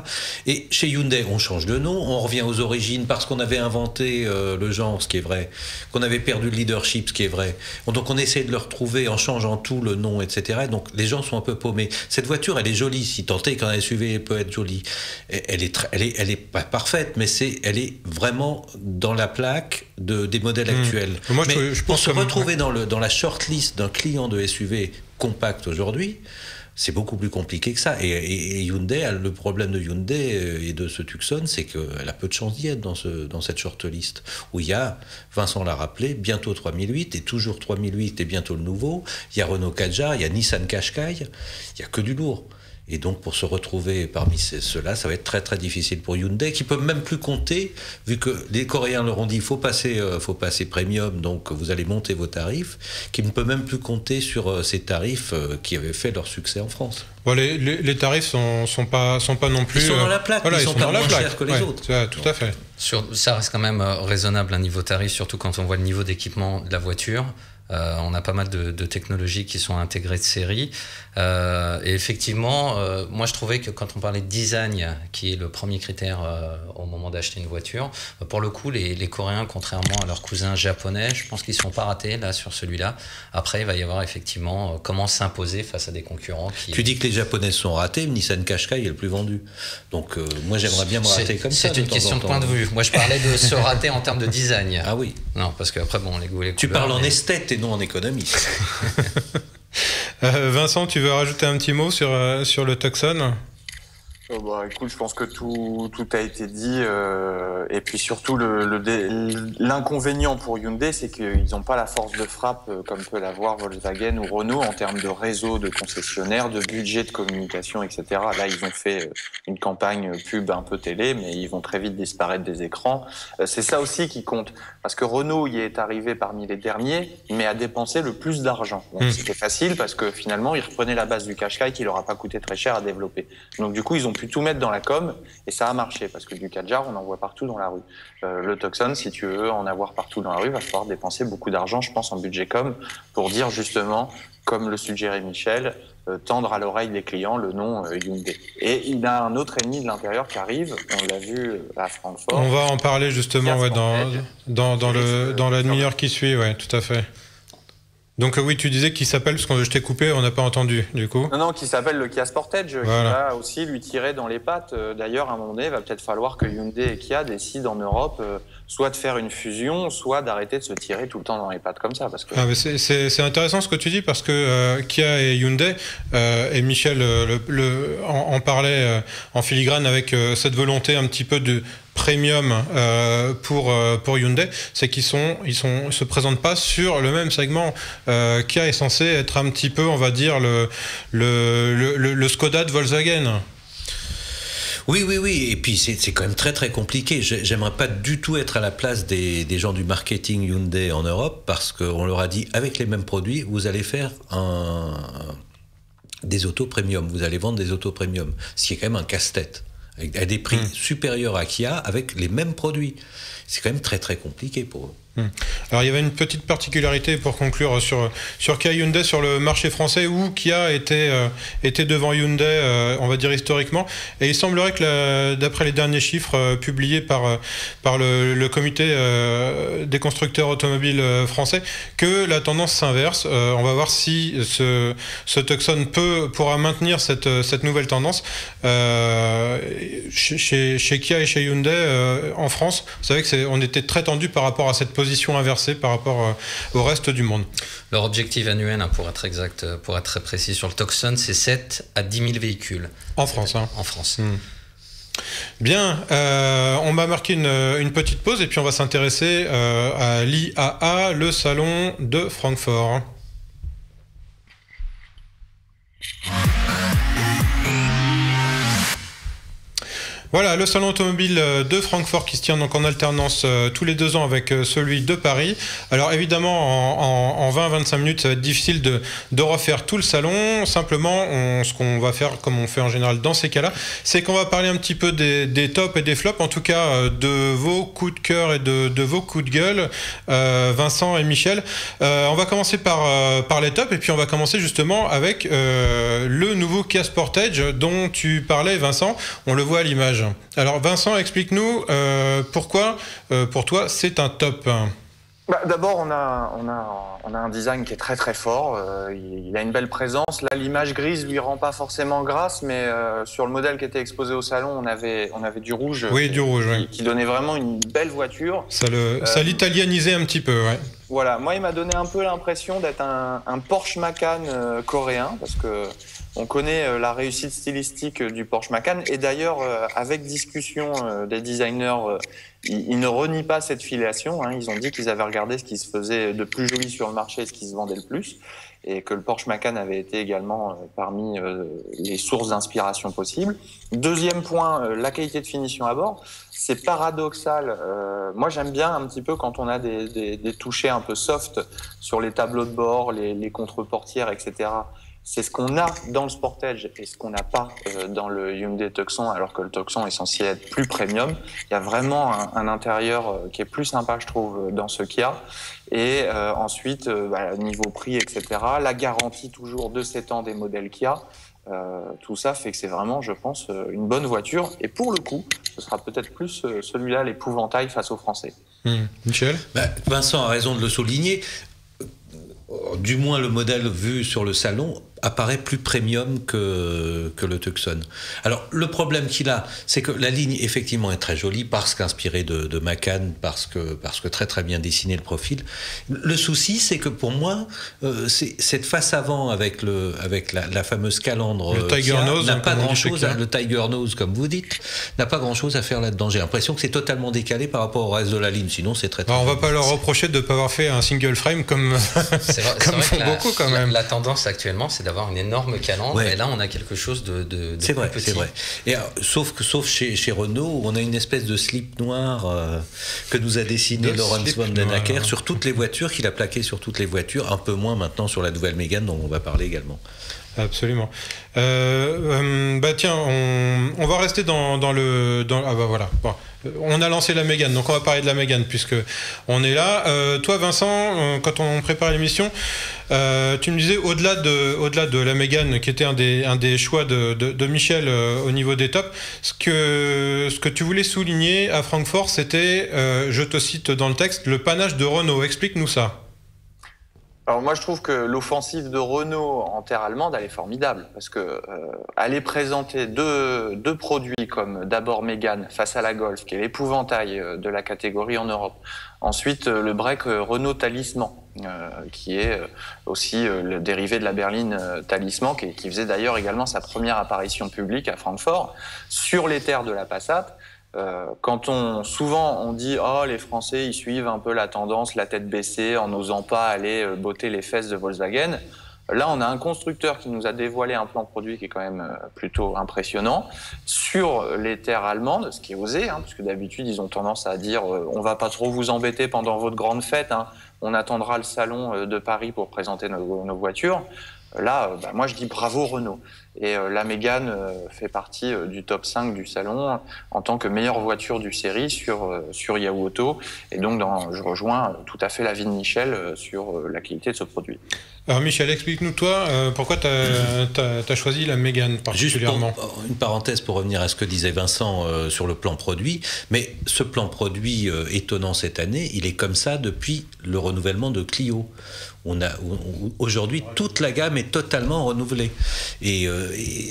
Et chez Hyundai, on change de nom, on revient aux origines parce qu'on avait inventé le genre, ce qui est vrai, qu'on avait perdu le leadership, ce qui est vrai. Donc on essaie de le retrouver en changeant tout le nom, etc. Donc les gens sont un peu paumés. Cette voiture, elle est jolie, si tant est qu'un SUV peut être jolie. Elle est pas parfaite, mais elle est vraiment dans la plaque des modèles actuels. Moi, mais je pour pense se retrouver dans la shortlist d'un client de SUV compact aujourd'hui, c'est beaucoup plus compliqué que ça. Et Hyundai, le problème de Hyundai et de ce Tucson, c'est qu'elle a peu de chance d'y être dans cette shortlist, où il y a, Vincent l'a rappelé, bientôt 3008, et toujours 3008, et bientôt le nouveau. Il y a Renault Kadjar, il y a Nissan Qashqai, il n'y a que du lourd. Et donc, pour se retrouver parmi ceux-là, ça va être très très difficile pour Hyundai, qui peut même plus compter, vu que les Coréens leur ont dit faut passer premium, donc vous allez monter vos tarifs, qui ne peut même plus compter sur ces tarifs qui avaient fait leur succès en France. Bon, les tarifs sont pas non plus. Ils sont dans la plaque, voilà, ils sont pas moins chers que les autres. Tout à fait. Ça reste quand même raisonnable un niveau tarif, surtout quand on voit le niveau d'équipement de la voiture. On a pas mal de technologies qui sont intégrées de série. Et effectivement, moi je trouvais que quand on parlait de design, qui est le premier critère au moment d'acheter une voiture, pour le coup, les Coréens, contrairement à leurs cousins japonais, je pense qu'ils ne sont pas ratés là sur celui-là. Après, il va y avoir effectivement comment s'imposer face à des concurrents qui... Tu dis que les Japonais sont ratés, mais Nissan Qashqai est le plus vendu. Donc moi j'aimerais bien me rater comme ça. C'est une question de point de vue. Moi je parlais de se rater en termes de design. Ah oui. Non, parce qu'après, bon, les goûts et les couleurs... Tu parles en esthète et non en économiste. Vincent, tu veux rajouter un petit mot sur le Tucson ? Écoute, je pense que tout a été dit, et puis surtout l'inconvénient pour Hyundai, c'est qu'ils n'ont pas la force de frappe comme peut l'avoir Volkswagen ou Renault en termes de réseau de concessionnaires, de budget de communication, etc. Là, ils ont fait une campagne pub un peu télé, mais ils vont très vite disparaître des écrans. C'est ça aussi qui compte, parce que Renault y est arrivé parmi les derniers, mais a dépensé le plus d'argent. Donc c'était facile parce que finalement, ils reprenaient la base du Qashqai qui leur a pas coûté très cher à développer. Donc du coup, ils ont pu tout mettre dans la com et ça a marché parce que du Kadjar on en voit partout dans la rue. Le Tucson, si tu veux en avoir partout dans la rue, il va falloir dépenser beaucoup d'argent, je pense, en budget com pour dire justement, comme le suggérait Michel, tendre à l'oreille des clients le nom Hyundai. Et il a un autre ennemi de l'intérieur qui arrive, on l'a vu à Francfort. On va en parler justement dans la demi-heure qui suit, ouais, tout à fait. Donc oui, tu disais qu'il s'appelle, parce que je t'ai coupé, on n'a pas entendu, du coup. Non, qui s'appelle le Kia Sportage, voilà. Qui va aussi lui tirer dans les pattes. D'ailleurs, à un moment donné, il va peut-être falloir que Hyundai et Kia décident en Europe soit de faire une fusion, soit d'arrêter de se tirer tout le temps dans les pattes comme ça. Parce que... c'est intéressant ce que tu dis, parce que Kia et Hyundai, et Michel en parlait en filigrane avec cette volonté un petit peu de premium pour Hyundai, c'est qu'ils se présentent pas sur le même segment. Kia est censé être un petit peu, on va dire, le Skoda de Volkswagen. Oui. Et puis c'est quand même très très compliqué. J'aimerais pas du tout être à la place des gens du marketing Hyundai en Europe, parce qu'on leur a dit, avec les mêmes produits, vous allez faire des autos premium. Vous allez vendre des autos premium. Ce qui est quand même un casse-tête. À des prix supérieurs à Kia, avec les mêmes produits. C'est quand même très très compliqué pour eux. Alors il y avait une petite particularité pour conclure sur Kia Hyundai sur le marché français, où Kia était devant Hyundai, on va dire historiquement, et il semblerait que d'après les derniers chiffres publiés par le comité des constructeurs automobiles français, que la tendance s'inverse. On va voir si ce Tucson pourra maintenir cette nouvelle tendance chez Kia et chez Hyundai en France. Vous savez qu'on était très tendu par rapport à cette position inversée par rapport au reste du monde. Leur objectif annuel, pour être exact, pour être très précis sur le Tucson, c'est 7 à 10 000 véhicules. En France. En France. Bien, on va marquer une petite pause et puis on va s'intéresser à l'IAA, le salon de Francfort. Voilà, le salon automobile de Francfort qui se tient donc en alternance tous les 2 ans avec celui de Paris. Alors évidemment, en 20-25 minutes, ça va être difficile de refaire tout le salon. Simplement, ce qu'on va faire, comme on fait en général dans ces cas-là, c'est qu'on va parler un petit peu des tops et des flops, en tout cas de vos coups de cœur et de vos coups de gueule, Vincent et Michel. On va commencer par les tops, et puis on va commencer justement avec le nouveau Kia Sportage dont tu parlais, Vincent. On le voit à l'image. Alors Vincent, explique-nous pourquoi pour toi c'est un top. D'abord, on a un design qui est très très fort. Il a une belle présence. Là, l'image grise lui rend pas forcément grâce, mais sur le modèle qui était exposé au salon, on avait du rouge. Oui, du rouge, qui donnait vraiment une belle voiture. Ça l'italianisait un petit peu, ouais. Voilà, moi il m'a donné un peu l'impression d'être un Porsche Macan coréen, parce que on connaît la réussite stylistique du Porsche Macan, et d'ailleurs avec discussion des designers, ils ne renient pas cette filiation, hein. Ils ont dit qu'ils avaient regardé ce qui se faisait de plus joli sur le marché, ce qui se vendait le plus, et que le Porsche Macan avait été également parmi les sources d'inspiration possibles. Deuxième point, la qualité de finition à bord. C'est paradoxal. Moi, j'aime bien un petit peu quand on a des touchés un peu soft sur les tableaux de bord, les contre-portières, etc. C'est ce qu'on a dans le Sportage et ce qu'on n'a pas dans le Hyundai Tucson, alors que le Tucson est censé être plus premium. Il y a vraiment un intérieur qui est plus sympa, je trouve, dans ce Kia. Et ensuite, niveau prix, etc. La garantie toujours de 7 ans des modèles Kia. Tout ça fait que c'est vraiment, je pense, une bonne voiture. Et pour le coup, ce sera peut-être plus celui-là l'épouvantail face aux Français. Michel ? Vincent a raison de le souligner. Du moins, le modèle vu sur le salon apparaît plus premium que le Tucson. Alors, le problème qu'il a, c'est que la ligne, effectivement, est très jolie, parce qu'inspirée de Macan, parce que très très bien dessiné le profil. Le souci, c'est que pour moi, c'est cette face avant avec la fameuse calandre, le Tiger Nose, n'a pas grand-chose, le Tiger Nose, comme vous dites, n'a pas grand-chose à faire là-dedans. J'ai l'impression que c'est totalement décalé par rapport au reste de la ligne. Sinon, c'est très, très on va pas leur reprocher de ne pas avoir fait un single frame comme font beaucoup quand même. La tendance actuellement, c'est d'avoir une énorme calandre, ouais. Et là on a quelque chose de c'est plus vrai, petit. C'est vrai. Et alors, sauf chez Renault, on a une espèce de slip noir que nous a dessiné Laurens von den Acker sur toutes les voitures, qu'il a plaqué sur toutes les voitures, un peu moins maintenant sur la nouvelle Mégane dont on va parler également. Absolument. Tiens, on va rester dans voilà. Bon. On a lancé la Mégane, donc on va parler de la Mégane puisque on est là. Toi, Vincent, quand on prépare l'émission, tu me disais au-delà de la Mégane, qui était un des choix de Michel au niveau des tops, ce que tu voulais souligner à Francfort, c'était, je te cite dans le texte, le panache de Renault. Explique-nous ça. Alors moi je trouve que l'offensive de Renault en terre allemande elle est formidable parce que aller présenter deux produits comme d'abord Mégane face à la Golf qui est l'épouvantail de la catégorie en Europe, ensuite le break Renault Talisman qui est aussi le dérivé de la berline Talisman qui faisait d'ailleurs également sa première apparition publique à Francfort sur les terres de la Passat. Souvent on dit les Français ils suivent un peu la tendance, la tête baissée, en n'osant pas aller botter les fesses de Volkswagen. Là, on a un constructeur qui nous a dévoilé un plan produit qui est quand même plutôt impressionnant sur les terres allemandes, ce qui est osé, parce que d'habitude, ils ont tendance à dire on va pas trop vous embêter pendant votre grande fête, on attendra le salon de Paris pour présenter nos voitures. Là, moi, je dis bravo Renault. Et la Mégane fait partie du top 5 du salon en tant que meilleure voiture du série sur Yahoo Auto. Et donc, je rejoins tout à fait l'avis de Michel sur la qualité de ce produit. Alors Michel, explique-nous toi, pourquoi tu as choisi la Mégane particulièrement. Juste une parenthèse pour revenir à ce que disait Vincent sur le plan produit. Mais ce plan produit étonnant cette année, il est comme ça depuis le renouvellement de Clio. Aujourd'hui, toute la gamme est totalement renouvelée. Et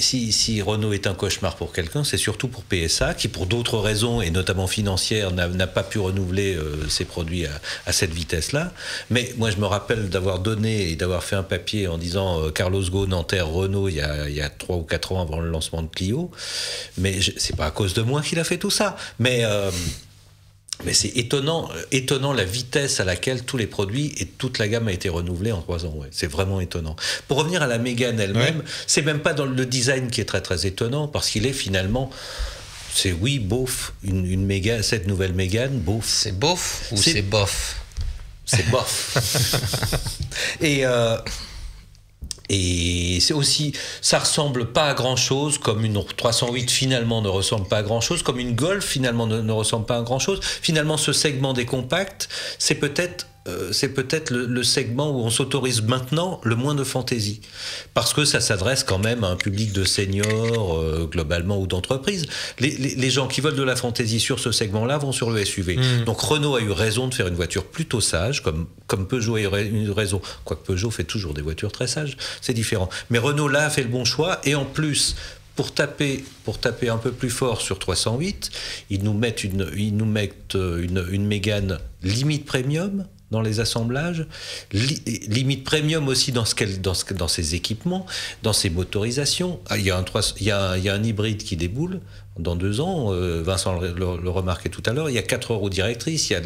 si Renault est un cauchemar pour quelqu'un, c'est surtout pour PSA, qui pour d'autres raisons, et notamment financières, n'a pas pu renouveler ses produits à cette vitesse-là. Mais moi, je me rappelle d'avoir donné et d'avoir fait un papier en disant Carlos Ghosn enterre Renault il y a 3 ou 4 ans avant le lancement de Clio. Mais c'est pas à cause de moi qu'il a fait tout ça. Mais c'est étonnant la vitesse à laquelle tous les produits et toute la gamme a été renouvelée en 3 ans. Ouais. C'est vraiment étonnant. Pour revenir à la Mégane elle-même, c'est même pas dans le design qui est très très étonnant, parce qu'il est finalement, c'est beauf, une Mégane, cette nouvelle Mégane, beauf. C'est beauf ou c'est bof? C'est bof. Et c'est aussi, ça ressemble pas à grand chose, comme une 308 finalement ne ressemble pas à grand chose, comme une Golf finalement ne ressemble pas à grand chose. Finalement, ce segment des compacts, c'est peut-être le segment où on s'autorise maintenant le moins de fantaisie, parce que ça s'adresse quand même à un public de seniors globalement, ou d'entreprises. Les gens qui veulent de la fantaisie sur ce segment-là vont sur le SUV. Donc Renault a eu raison de faire une voiture plutôt sage, comme Peugeot a eu raison, quoique Peugeot fait toujours des voitures très sages, c'est différent. Mais Renault là a fait le bon choix, et en plus, pour taper un peu plus fort sur 308, ils nous mettent une Mégane limite premium dans les assemblages, limite premium aussi dans ses équipements, dans ses motorisations. Il y a un hybride qui déboule dans 2 ans, Vincent le remarquait tout à l'heure, il y a 4 roues directrices, il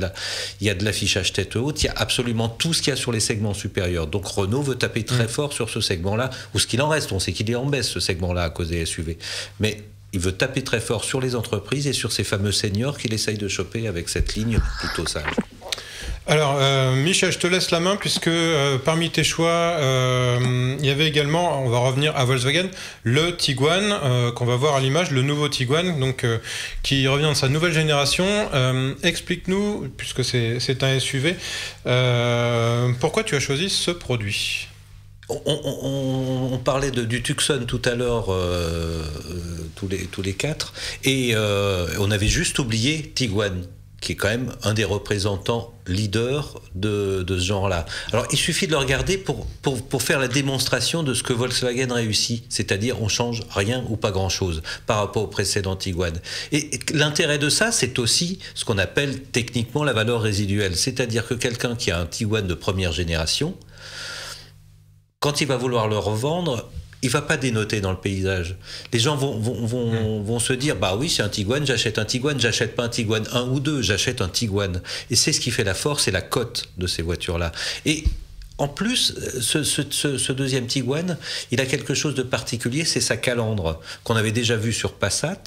y a de l'affichage tête haute, il y a absolument tout ce qu'il y a sur les segments supérieurs. Donc Renault veut taper très fort sur ce segment-là, ou ce qu'il en reste, on sait qu'il est en baisse ce segment-là à cause des SUV. Mais il veut taper très fort sur les entreprises et sur ces fameux seniors qu'il essaye de choper avec cette ligne plutôt sage. Alors, Michel, je te laisse la main, puisque parmi tes choix, il y avait également, on va revenir à Volkswagen, le Tiguan, qu'on va voir à l'image, le nouveau Tiguan, donc, qui revient de sa nouvelle génération. Explique-nous, puisque c'est un SUV, pourquoi tu as choisi ce produit ? On parlait du Tucson tout à l'heure, tous les 4, et on avait juste oublié Tiguan, qui est quand même un des représentants leaders de ce genre-là. Alors, il suffit de le regarder pour faire la démonstration de ce que Volkswagen réussit, c'est-à-dire on change rien ou pas grand-chose par rapport au précédent Tiguan. Et l'intérêt de ça, c'est aussi ce qu'on appelle techniquement la valeur résiduelle, c'est-à-dire que quelqu'un qui a un Tiguan de première génération, quand il va vouloir le revendre, il va pas dénoter dans le paysage. Les gens vont se dire, bah oui, c'est un Tiguan, j'achète pas un Tiguan 1 ou 2, j'achète un Tiguan. Et c'est ce qui fait la force et la cote de ces voitures-là. Et en plus, ce deuxième Tiguan, il a quelque chose de particulier, c'est sa calandre, qu'on avait déjà vu sur Passat,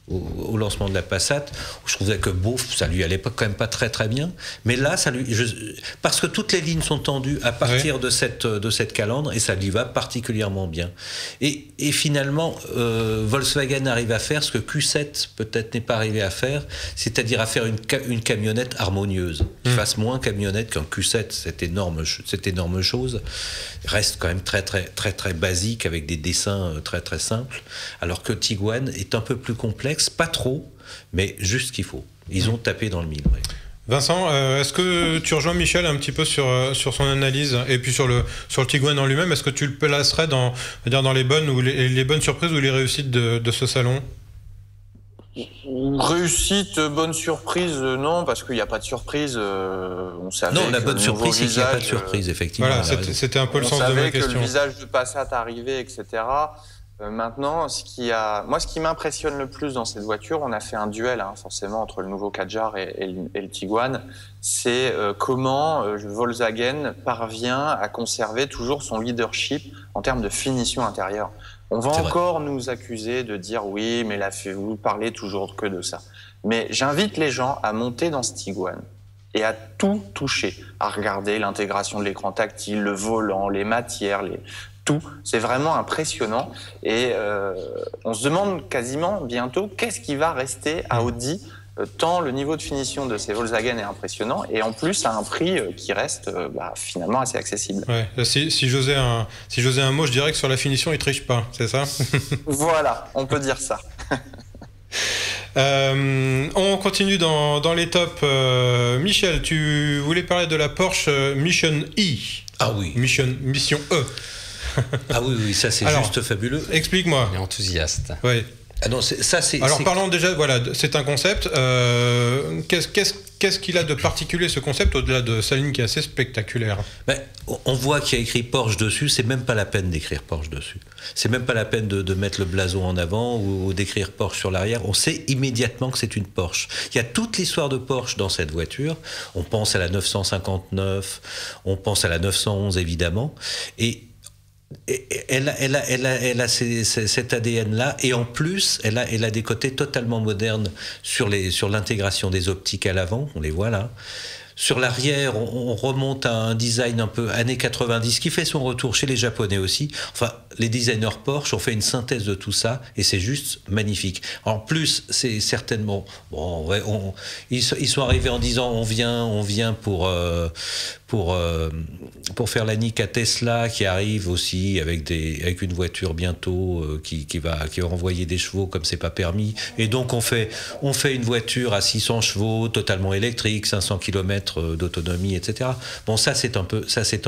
au lancement de la Passat, où je trouvais que ça lui allait quand même pas très très bien, mais là parce que toutes les lignes sont tendues à partir de cette calandre, et ça lui va particulièrement bien. Et finalement, Volkswagen arrive à faire ce que Q7 peut-être n'est pas arrivé à faire, c'est-à-dire à faire une camionnette harmonieuse, qui fasse moins camionnette qu'un Q7, cette énorme chose, reste quand même très très très très basique, avec des dessins très très simples, alors que Tiguan est un peu plus complexe, pas trop, mais juste ce qu'il faut. Ils ont tapé dans le mille. Ouais. Vincent, est-ce que tu rejoins Michel un petit peu sur son analyse, et puis sur le Tiguan en lui-même? Est-ce que tu le placerais dans les bonnes ou les bonnes surprises ou les réussites de ce salon? Réussite, bonne surprise, non, parce qu'il n'y a pas de surprise. On savait non, la bonne surprise, c'est qu'il n'y a pas de surprise, effectivement. Voilà, c'était un peu le sens de ma question. On savait que le visage de Passat arrivait, etc. Maintenant, ce qui m'impressionne le plus dans cette voiture, on a fait un duel forcément entre le nouveau Kadjar et le Tiguan, c'est comment Volkswagen parvient à conserver toujours son leadership en termes de finition intérieure. On va encore nous accuser de dire oui, mais vous parlez toujours que de ça. Mais j'invite les gens à monter dans ce Tiguan et à tout toucher, à regarder l'intégration de l'écran tactile, le volant, les matières, tout. C'est vraiment impressionnant. Et on se demande quasiment bientôt qu'est-ce qui va rester à Audi, tant le niveau de finition de ces Volkswagen est impressionnant, et en plus à un prix qui reste finalement assez accessible. Ouais. Si j'osais un mot, je dirais que sur la finition, il triche pas, c'est ça? Voilà, on peut dire ça. On continue dans les tops. Michel, tu voulais parler de la Porsche Mission E. Ah oui. Mission E. Ah oui, ça c'est juste fabuleux. Explique-moi. On est enthousiaste. Oui. Ah non, alors parlons déjà, voilà, c'est un concept. Qu'est-ce qu'il a de particulier ce concept au-delà de sa ligne qui est assez spectaculaire? On voit qu'il y a écrit Porsche dessus, c'est même pas la peine d'écrire Porsche dessus. C'est même pas la peine de mettre le blason en avant ou d'écrire Porsche sur l'arrière. On sait immédiatement que c'est une Porsche. Il y a toute l'histoire de Porsche dans cette voiture. On pense à la 959, on pense à la 911 évidemment, et elle a cet ADN-là, et en plus, elle a des côtés totalement modernes sur l'intégration des optiques à l'avant, on les voit là. Sur l'arrière, on remonte à un design un peu années 90 qui fait son retour chez les Japonais aussi. Enfin, les designers Porsche ont fait une synthèse de tout ça et c'est juste magnifique. En plus, c'est certainement... Bon, ouais, ils sont arrivés en disant on vient pour faire la nique à Tesla qui arrive aussi avec une voiture bientôt qui va renvoyer des chevaux comme c'est pas permis. Et donc on fait une voiture à 600 chevaux, totalement électrique, 500 km d'autonomie, etc. Bon, ça c'est un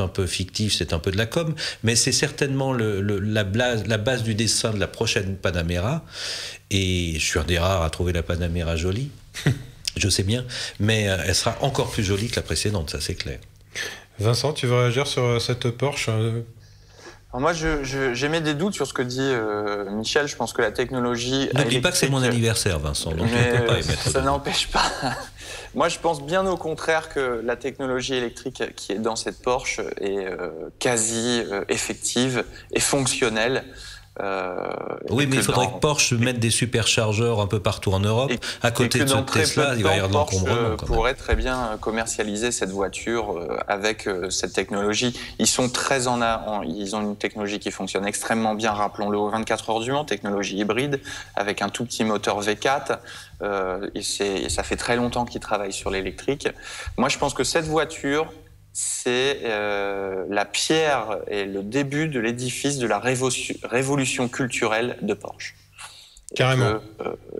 peu fictif, c'est un peu de la com, mais c'est certainement la base du dessin de la prochaine Panamera. Et je suis un des rares à trouver la Panamera jolie, je sais bien, mais elle sera encore plus jolie que la précédente, ça c'est clair. Vincent, tu veux réagir sur cette Porsche? Alors moi, j'émets des doutes sur ce que dit Michel. Je pense que la technologie... N'oublie pas que c'est mon anniversaire, Vincent, donc on ne peut pas émettre. Ça n'empêche pas. Moi, je pense bien au contraire que la technologie électrique qui est dans cette Porsche est quasi effective et fonctionnelle. Oui, mais il faudrait que Porsche mette des superchargeurs un peu partout en Europe. À côté de ce Tesla, il va y avoir de l'encombrement. Porsche pourrait très bien commercialiser cette voiture avec cette technologie. Ils sont ils ont une technologie qui fonctionne extrêmement bien, rappelons-le, aux 24 heures du Mans, technologie hybride, avec un tout petit moteur V4. Et ça fait très longtemps qu'ils travaillent sur l'électrique. Moi, je pense que cette voiture, c'est la pierre et le début de l'édifice de la révolution culturelle de Porsche. Carrément.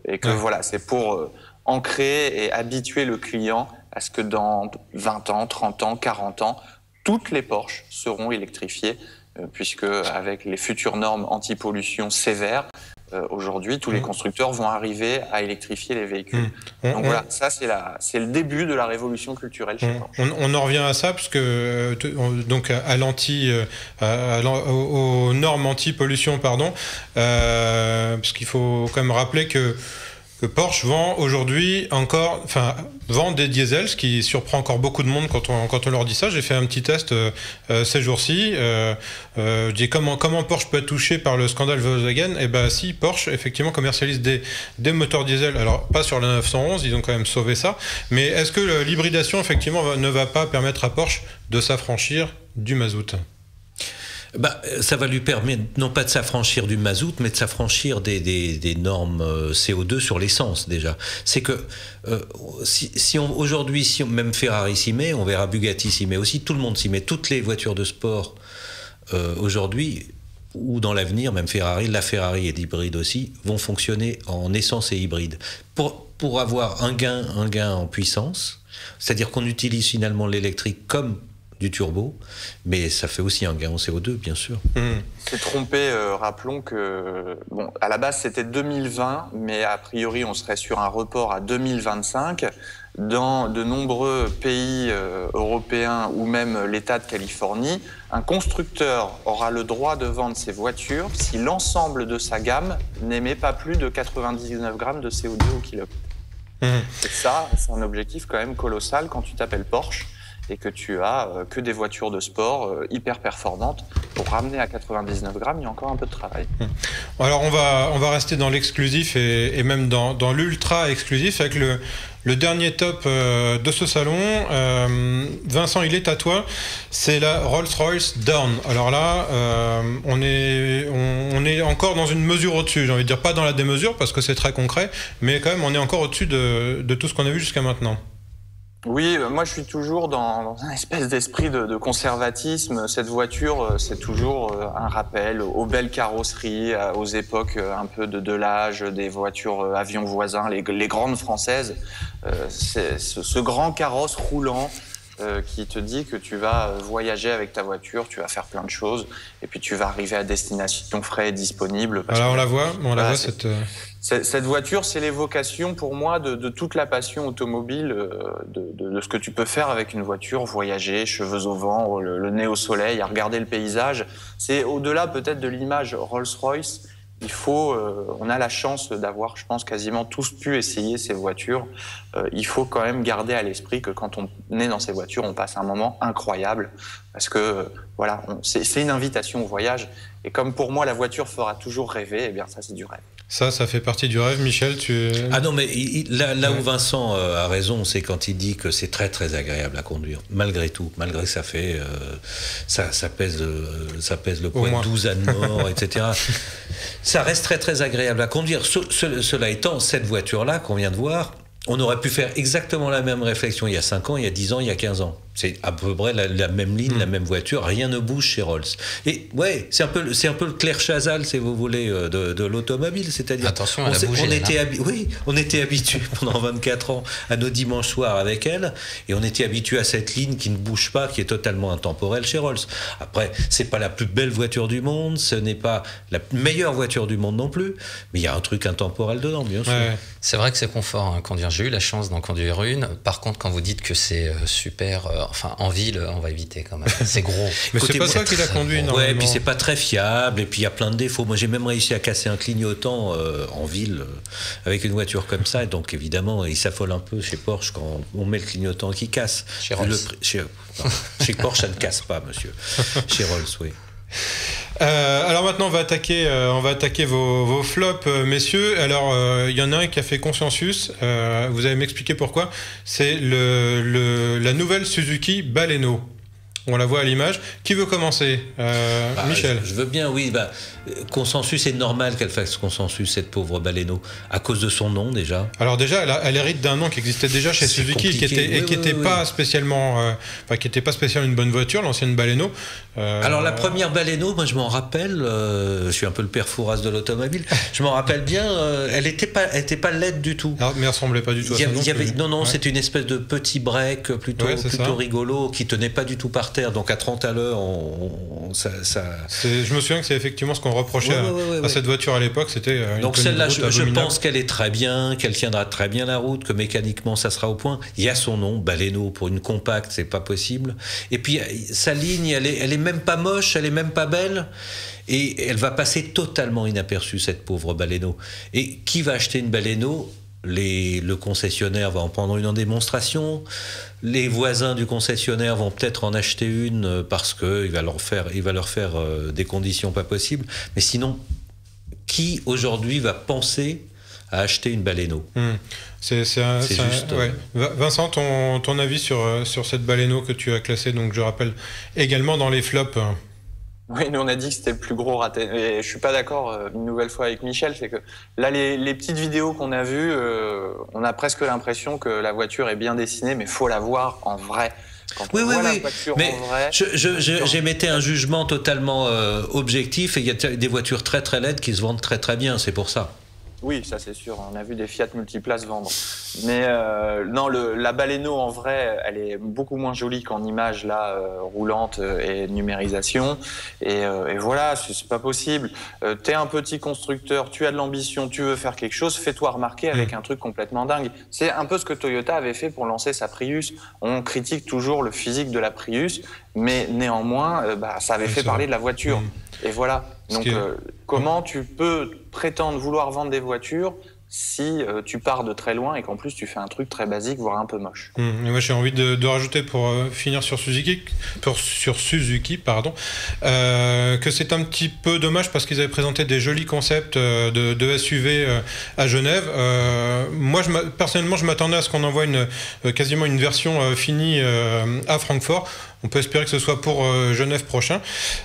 Et que voilà, c'est pour ancrer et habituer le client à ce que dans 20 ans, 30 ans, 40 ans, toutes les Porsche seront électrifiées, puisque avec les futures normes anti-pollution sévères, aujourd'hui, tous les constructeurs vont arriver à électrifier les véhicules. Donc voilà, ça c'est le début de la révolution culturelle chez Porsche. On en revient à ça parce que donc aux normes anti-pollution, pardon, parce qu'il faut quand même rappeler que Porsche vend aujourd'hui vend des diesels, ce qui surprend encore beaucoup de monde quand on leur dit ça. J'ai fait un petit test ces jours-ci. Je dis comment Porsche peut être touché par le scandale Volkswagen. Et ben si, Porsche effectivement commercialise des moteurs diesel. Alors pas sur la 911, ils ont quand même sauvé ça. Mais est-ce que l'hybridation effectivement ne va pas permettre à Porsche de s'affranchir du mazout? Ça va lui permettre non pas de s'affranchir du mazout, mais de s'affranchir des normes CO2 sur l'essence déjà. C'est que aujourd'hui, même Ferrari s'y met, on verra Bugatti s'y met aussi, tout le monde s'y met. Toutes les voitures de sport aujourd'hui, ou dans l'avenir, même la Ferrari et l'hybride aussi, vont fonctionner en essence et hybride. Pour avoir un gain en puissance, c'est-à-dire qu'on utilise finalement l'électrique comme du turbo, mais ça fait aussi un gain en CO2, bien sûr. C'est trompé, rappelons que, à la base c'était 2020, mais a priori on serait sur un report à 2025. dans de nombreux pays européens ou même l'État de Californie, un constructeur aura le droit de vendre ses voitures si l'ensemble de sa gamme n'émet pas plus de 99 grammes de CO2 au kilomètre. Et ça, c'est un objectif quand même colossal quand tu t'appelles Porsche et que tu as que des voitures de sport hyper performantes. Pour ramener à 99 grammes, il y a encore un peu de travail. Alors on va rester dans l'exclusif et même dans l'ultra exclusif avec le dernier top de ce salon. Vincent, il est à toi. C'est la Rolls-Royce Dawn. Alors là, on est encore dans une mesure au-dessus. J'ai envie de dire pas dans la démesure parce que c'est très concret, mais quand même on est encore au-dessus de tout ce qu'on a vu jusqu'à maintenant. Oui, moi je suis toujours dans un espèce d'esprit de conservatisme. Cette voiture, c'est toujours un rappel aux belles carrosseries, aux époques un peu de l'âge des voitures avions voisins, les grandes françaises. C'est ce grand carrosse roulant qui te dit que tu vas voyager avec ta voiture, tu vas faire plein de choses, et puis tu vas arriver à destination frais et disponible. Alors on la voit cette voiture, c'est l'évocation pour moi de toute la passion automobile, de ce que tu peux faire avec une voiture, voyager, cheveux au vent, le nez au soleil, à regarder le paysage. C'est au-delà peut-être de l'image Rolls-Royce. On a la chance d'avoir, je pense, quasiment tous pu essayer ces voitures. Il faut quand même garder à l'esprit que quand on est dans ces voitures, on passe un moment incroyable parce que voilà, c'est une invitation au voyage. Et comme pour moi, la voiture fera toujours rêver, eh bien ça, c'est du rêve. Ça fait partie du rêve. Michel, Ah non, mais là où Vincent a raison, c'est quand il dit que c'est très très agréable à conduire, malgré tout, malgré que ça fait ça pèse le poids de 12 ânes morts, etc. Ça reste très très agréable à conduire. Cela étant, cette voiture-là qu'on vient de voir, on aurait pu faire exactement la même réflexion il y a 5 ans, il y a 10 ans, il y a 15 ans. C'est à peu près la même ligne, la même voiture, rien ne bouge chez Rolls. Et ouais, c'est un peu le Claire Chazal, si vous voulez, de l'automobile. C'est-à-dire, attention, on était habitué pendant 24 ans à nos dimanches soirs avec elle, et on était habitué à cette ligne qui ne bouge pas, qui est totalement intemporelle chez Rolls. Après, c'est pas la plus belle voiture du monde, ce n'est pas la meilleure voiture du monde non plus, mais il y a un truc intemporel dedans, bien sûr. Ouais. C'est vrai que c'est confort hein, conduire. J'ai eu la chance d'en conduire une. Par contre, quand vous dites que c'est super, en ville, on va éviter quand même. C'est gros. Mais c'est pas ça qui l'a conduit, normalement. Ouais, et puis c'est pas très fiable, et puis il y a plein de défauts. Moi, j'ai même réussi à casser un clignotant en ville avec une voiture comme ça, et donc évidemment, il s'affole un peu chez Porsche quand on met le clignotant qui casse. Chez Rolls. Chez Porsche, ça ne casse pas, monsieur. Chez Rolls, oui. Alors maintenant on va attaquer vos flops, messieurs. Alors il y en a un qui a fait consensus, vous allez m'expliquer pourquoi. C'est la nouvelle Suzuki Baleno. On la voit à l'image. Qui veut commencer? Michel. Je veux bien, oui. Consensus, c'est normal qu'elle fasse consensus, cette pauvre Baleno, à cause de son nom déjà. Alors déjà, elle hérite d'un nom qui existait déjà chez Suzuki, qui était pas spécialement une bonne voiture, l'ancienne Baleno. Alors la première Baleno, moi je m'en rappelle, je suis un peu le père Fouras de l'automobile, je m'en rappelle bien, elle était pas laide du tout. Alors, mais elle ressemblait pas du tout à ça. Non, c'était une espèce de petit break plutôt rigolo, qui tenait pas du tout par terre, donc à 30 à l'heure, je me souviens que c'est effectivement ce qu'on reprochait à cette voiture à l'époque, c'était donc celle-là, je pense qu'elle est très bien, qu'elle tiendra très bien la route, que mécaniquement ça sera au point. Il y a son nom, Baleno, pour une compacte, c'est pas possible. Et puis sa ligne, elle est même pas moche, elle est même pas belle, et elle va passer totalement inaperçue, cette pauvre Baleno. Et qui va acheter une Baleno? Le concessionnaire va en prendre une en démonstration, les voisins du concessionnaire vont peut-être en acheter une parce qu'il va leur faire des conditions pas possibles, mais sinon, qui aujourd'hui va penser à acheter une Baleno? C'est juste. Ouais. Vincent, ton avis sur cette Baleno que tu as classée, donc je rappelle également dans les flops. Oui, nous on a dit que c'était le plus gros raté. Et je suis pas d'accord une nouvelle fois avec Michel, c'est que là les petites vidéos qu'on a vues, on a presque l'impression que la voiture est bien dessinée, mais faut la voir en vrai. Quand on voit la voiture mais en vrai, j'émettais un jugement totalement objectif, et il y a des voitures très très laides qui se vendent très très bien, c'est pour ça. Oui, ça c'est sûr. On a vu des Fiat Multiplace vendre. Mais non, la Baleno en vrai, elle est beaucoup moins jolie qu'en image là, roulante et numérisation. Et voilà, c'est pas possible. T'es un petit constructeur, tu as de l'ambition, tu veux faire quelque chose, fais-toi remarquer avec un truc complètement dingue. C'est un peu ce que Toyota avait fait pour lancer sa Prius. On critique toujours le physique de la Prius, mais néanmoins, ça avait fait parler de la voiture. Et voilà. Donc, comment tu peux prétendre vouloir vendre des voitures si tu pars de très loin et qu'en plus tu fais un truc très basique, voire un peu moche. Moi j'ai envie de rajouter pour finir sur Suzuki, que c'est un petit peu dommage parce qu'ils avaient présenté des jolis concepts de SUV à Genève. Moi personnellement je m'attendais à ce qu'on envoie quasiment une version finie à Francfort. On peut espérer que ce soit pour Genève prochain.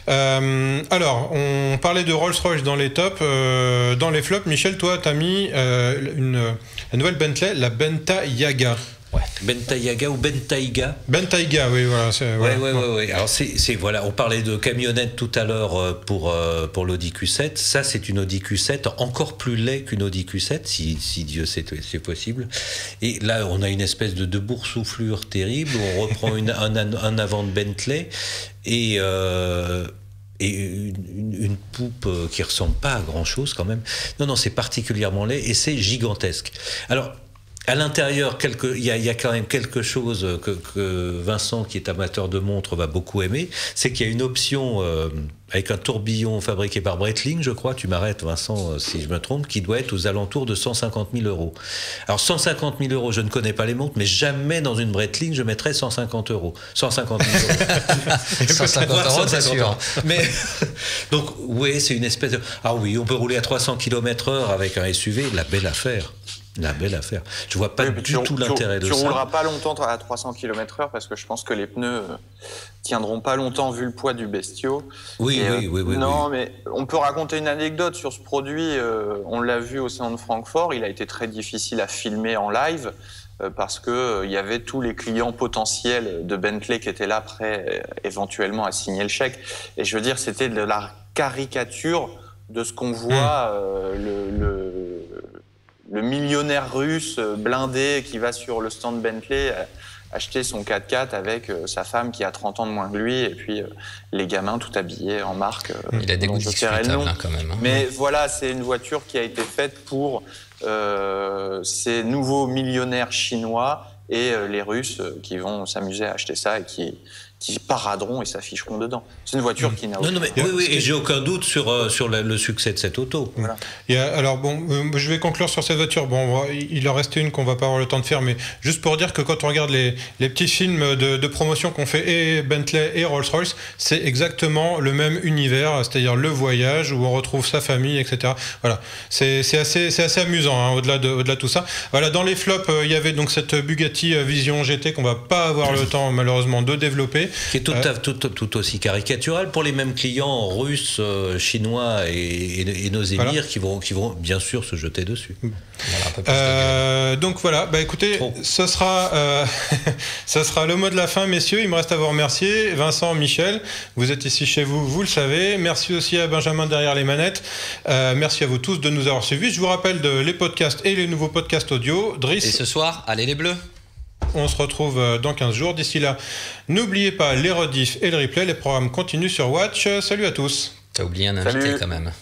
Alors, on parlait de Rolls-Royce dans les tops. Dans les flops, Michel, toi, t'as mis la nouvelle Bentley, la Bentayga. Ouais, Bentayga ou Bentayga. Bentayga, oui, voilà. Ouais. Alors, voilà, on parlait de camionnette tout à l'heure pour l'Audi Q7. Ça, c'est une Audi Q7 encore plus laid qu'une Audi Q7, si Dieu c'est possible. Et là, on a une espèce de boursouflure terrible où on reprend un avant de Bentley et une poupe qui ressemble pas à grand chose quand même. Non, c'est particulièrement laid et c'est gigantesque. Alors, à l'intérieur, il y a quand même quelque chose que Vincent, qui est amateur de montres, va beaucoup aimer, c'est qu'il y a une option avec un tourbillon fabriqué par Breitling, je crois, tu m'arrêtes Vincent si je me trompe, qui doit être aux alentours de 150 000 €. Alors 150 000 €, je ne connais pas les montres, mais jamais dans une Breitling je mettrais 150 €. 150 000 €. 150 €, c'est sûr. Mais, donc oui, c'est une espèce de... Ah oui, on peut rouler à 300 km/h avec un SUV, la belle affaire. La belle affaire. Je vois pas du tout l'intérêt de ça. Tu rouleras pas longtemps à 300 km/h parce que je pense que les pneus tiendront pas longtemps vu le poids du bestiau. Oui. Non, mais on peut raconter une anecdote sur ce produit. On l'a vu au salon de Francfort. Il a été très difficile à filmer en live parce que il y avait tous les clients potentiels de Bentley qui étaient là prêts éventuellement à signer le chèque. Et je veux dire, c'était de la caricature de ce qu'on voit le millionnaire russe blindé qui va sur le stand Bentley acheter son 4x4 avec sa femme qui a 30 ans de moins que lui et puis les gamins tout habillés en marque. Il a des goûts discutables quand même. Mais voilà, c'est une voiture qui a été faite pour ces nouveaux millionnaires chinois et les Russes qui vont s'amuser à acheter ça et qui paraderont et s'afficheront dedans. C'est une voiture qui n'a aucun... Oui, et j'ai aucun doute sur le succès de cette auto. Voilà. Alors bon, je vais conclure sur cette voiture. Bon, il en reste une qu'on va pas avoir le temps de faire, mais juste pour dire que quand on regarde les petits films de promotion qu'ont fait et Bentley et Rolls-Royce, c'est exactement le même univers, c'est-à-dire le voyage où on retrouve sa famille, etc. Voilà, c'est assez amusant, hein, au-delà de tout ça. Voilà, dans les flops, il y avait donc cette Bugatti Vision GT qu'on va pas avoir le temps malheureusement de développer. Qui est tout aussi caricatural pour les mêmes clients russes, chinois et nos émirs qui vont bien sûr se jeter dessus. Donc voilà, écoutez, ce sera le mot de la fin, messieurs. Il me reste à vous remercier. Vincent, Michel, vous êtes ici chez vous, vous le savez. Merci aussi à Benjamin derrière les manettes. Merci à vous tous de nous avoir suivis. Je vous rappelle les podcasts et les nouveaux podcasts audio. Driss. Et ce soir, allez les Bleus. On se retrouve dans 15 jours. D'ici là, n'oubliez pas les rediffs et le replay. Les programmes continuent sur Watch. Salut à tous. T'as oublié un invité quand même.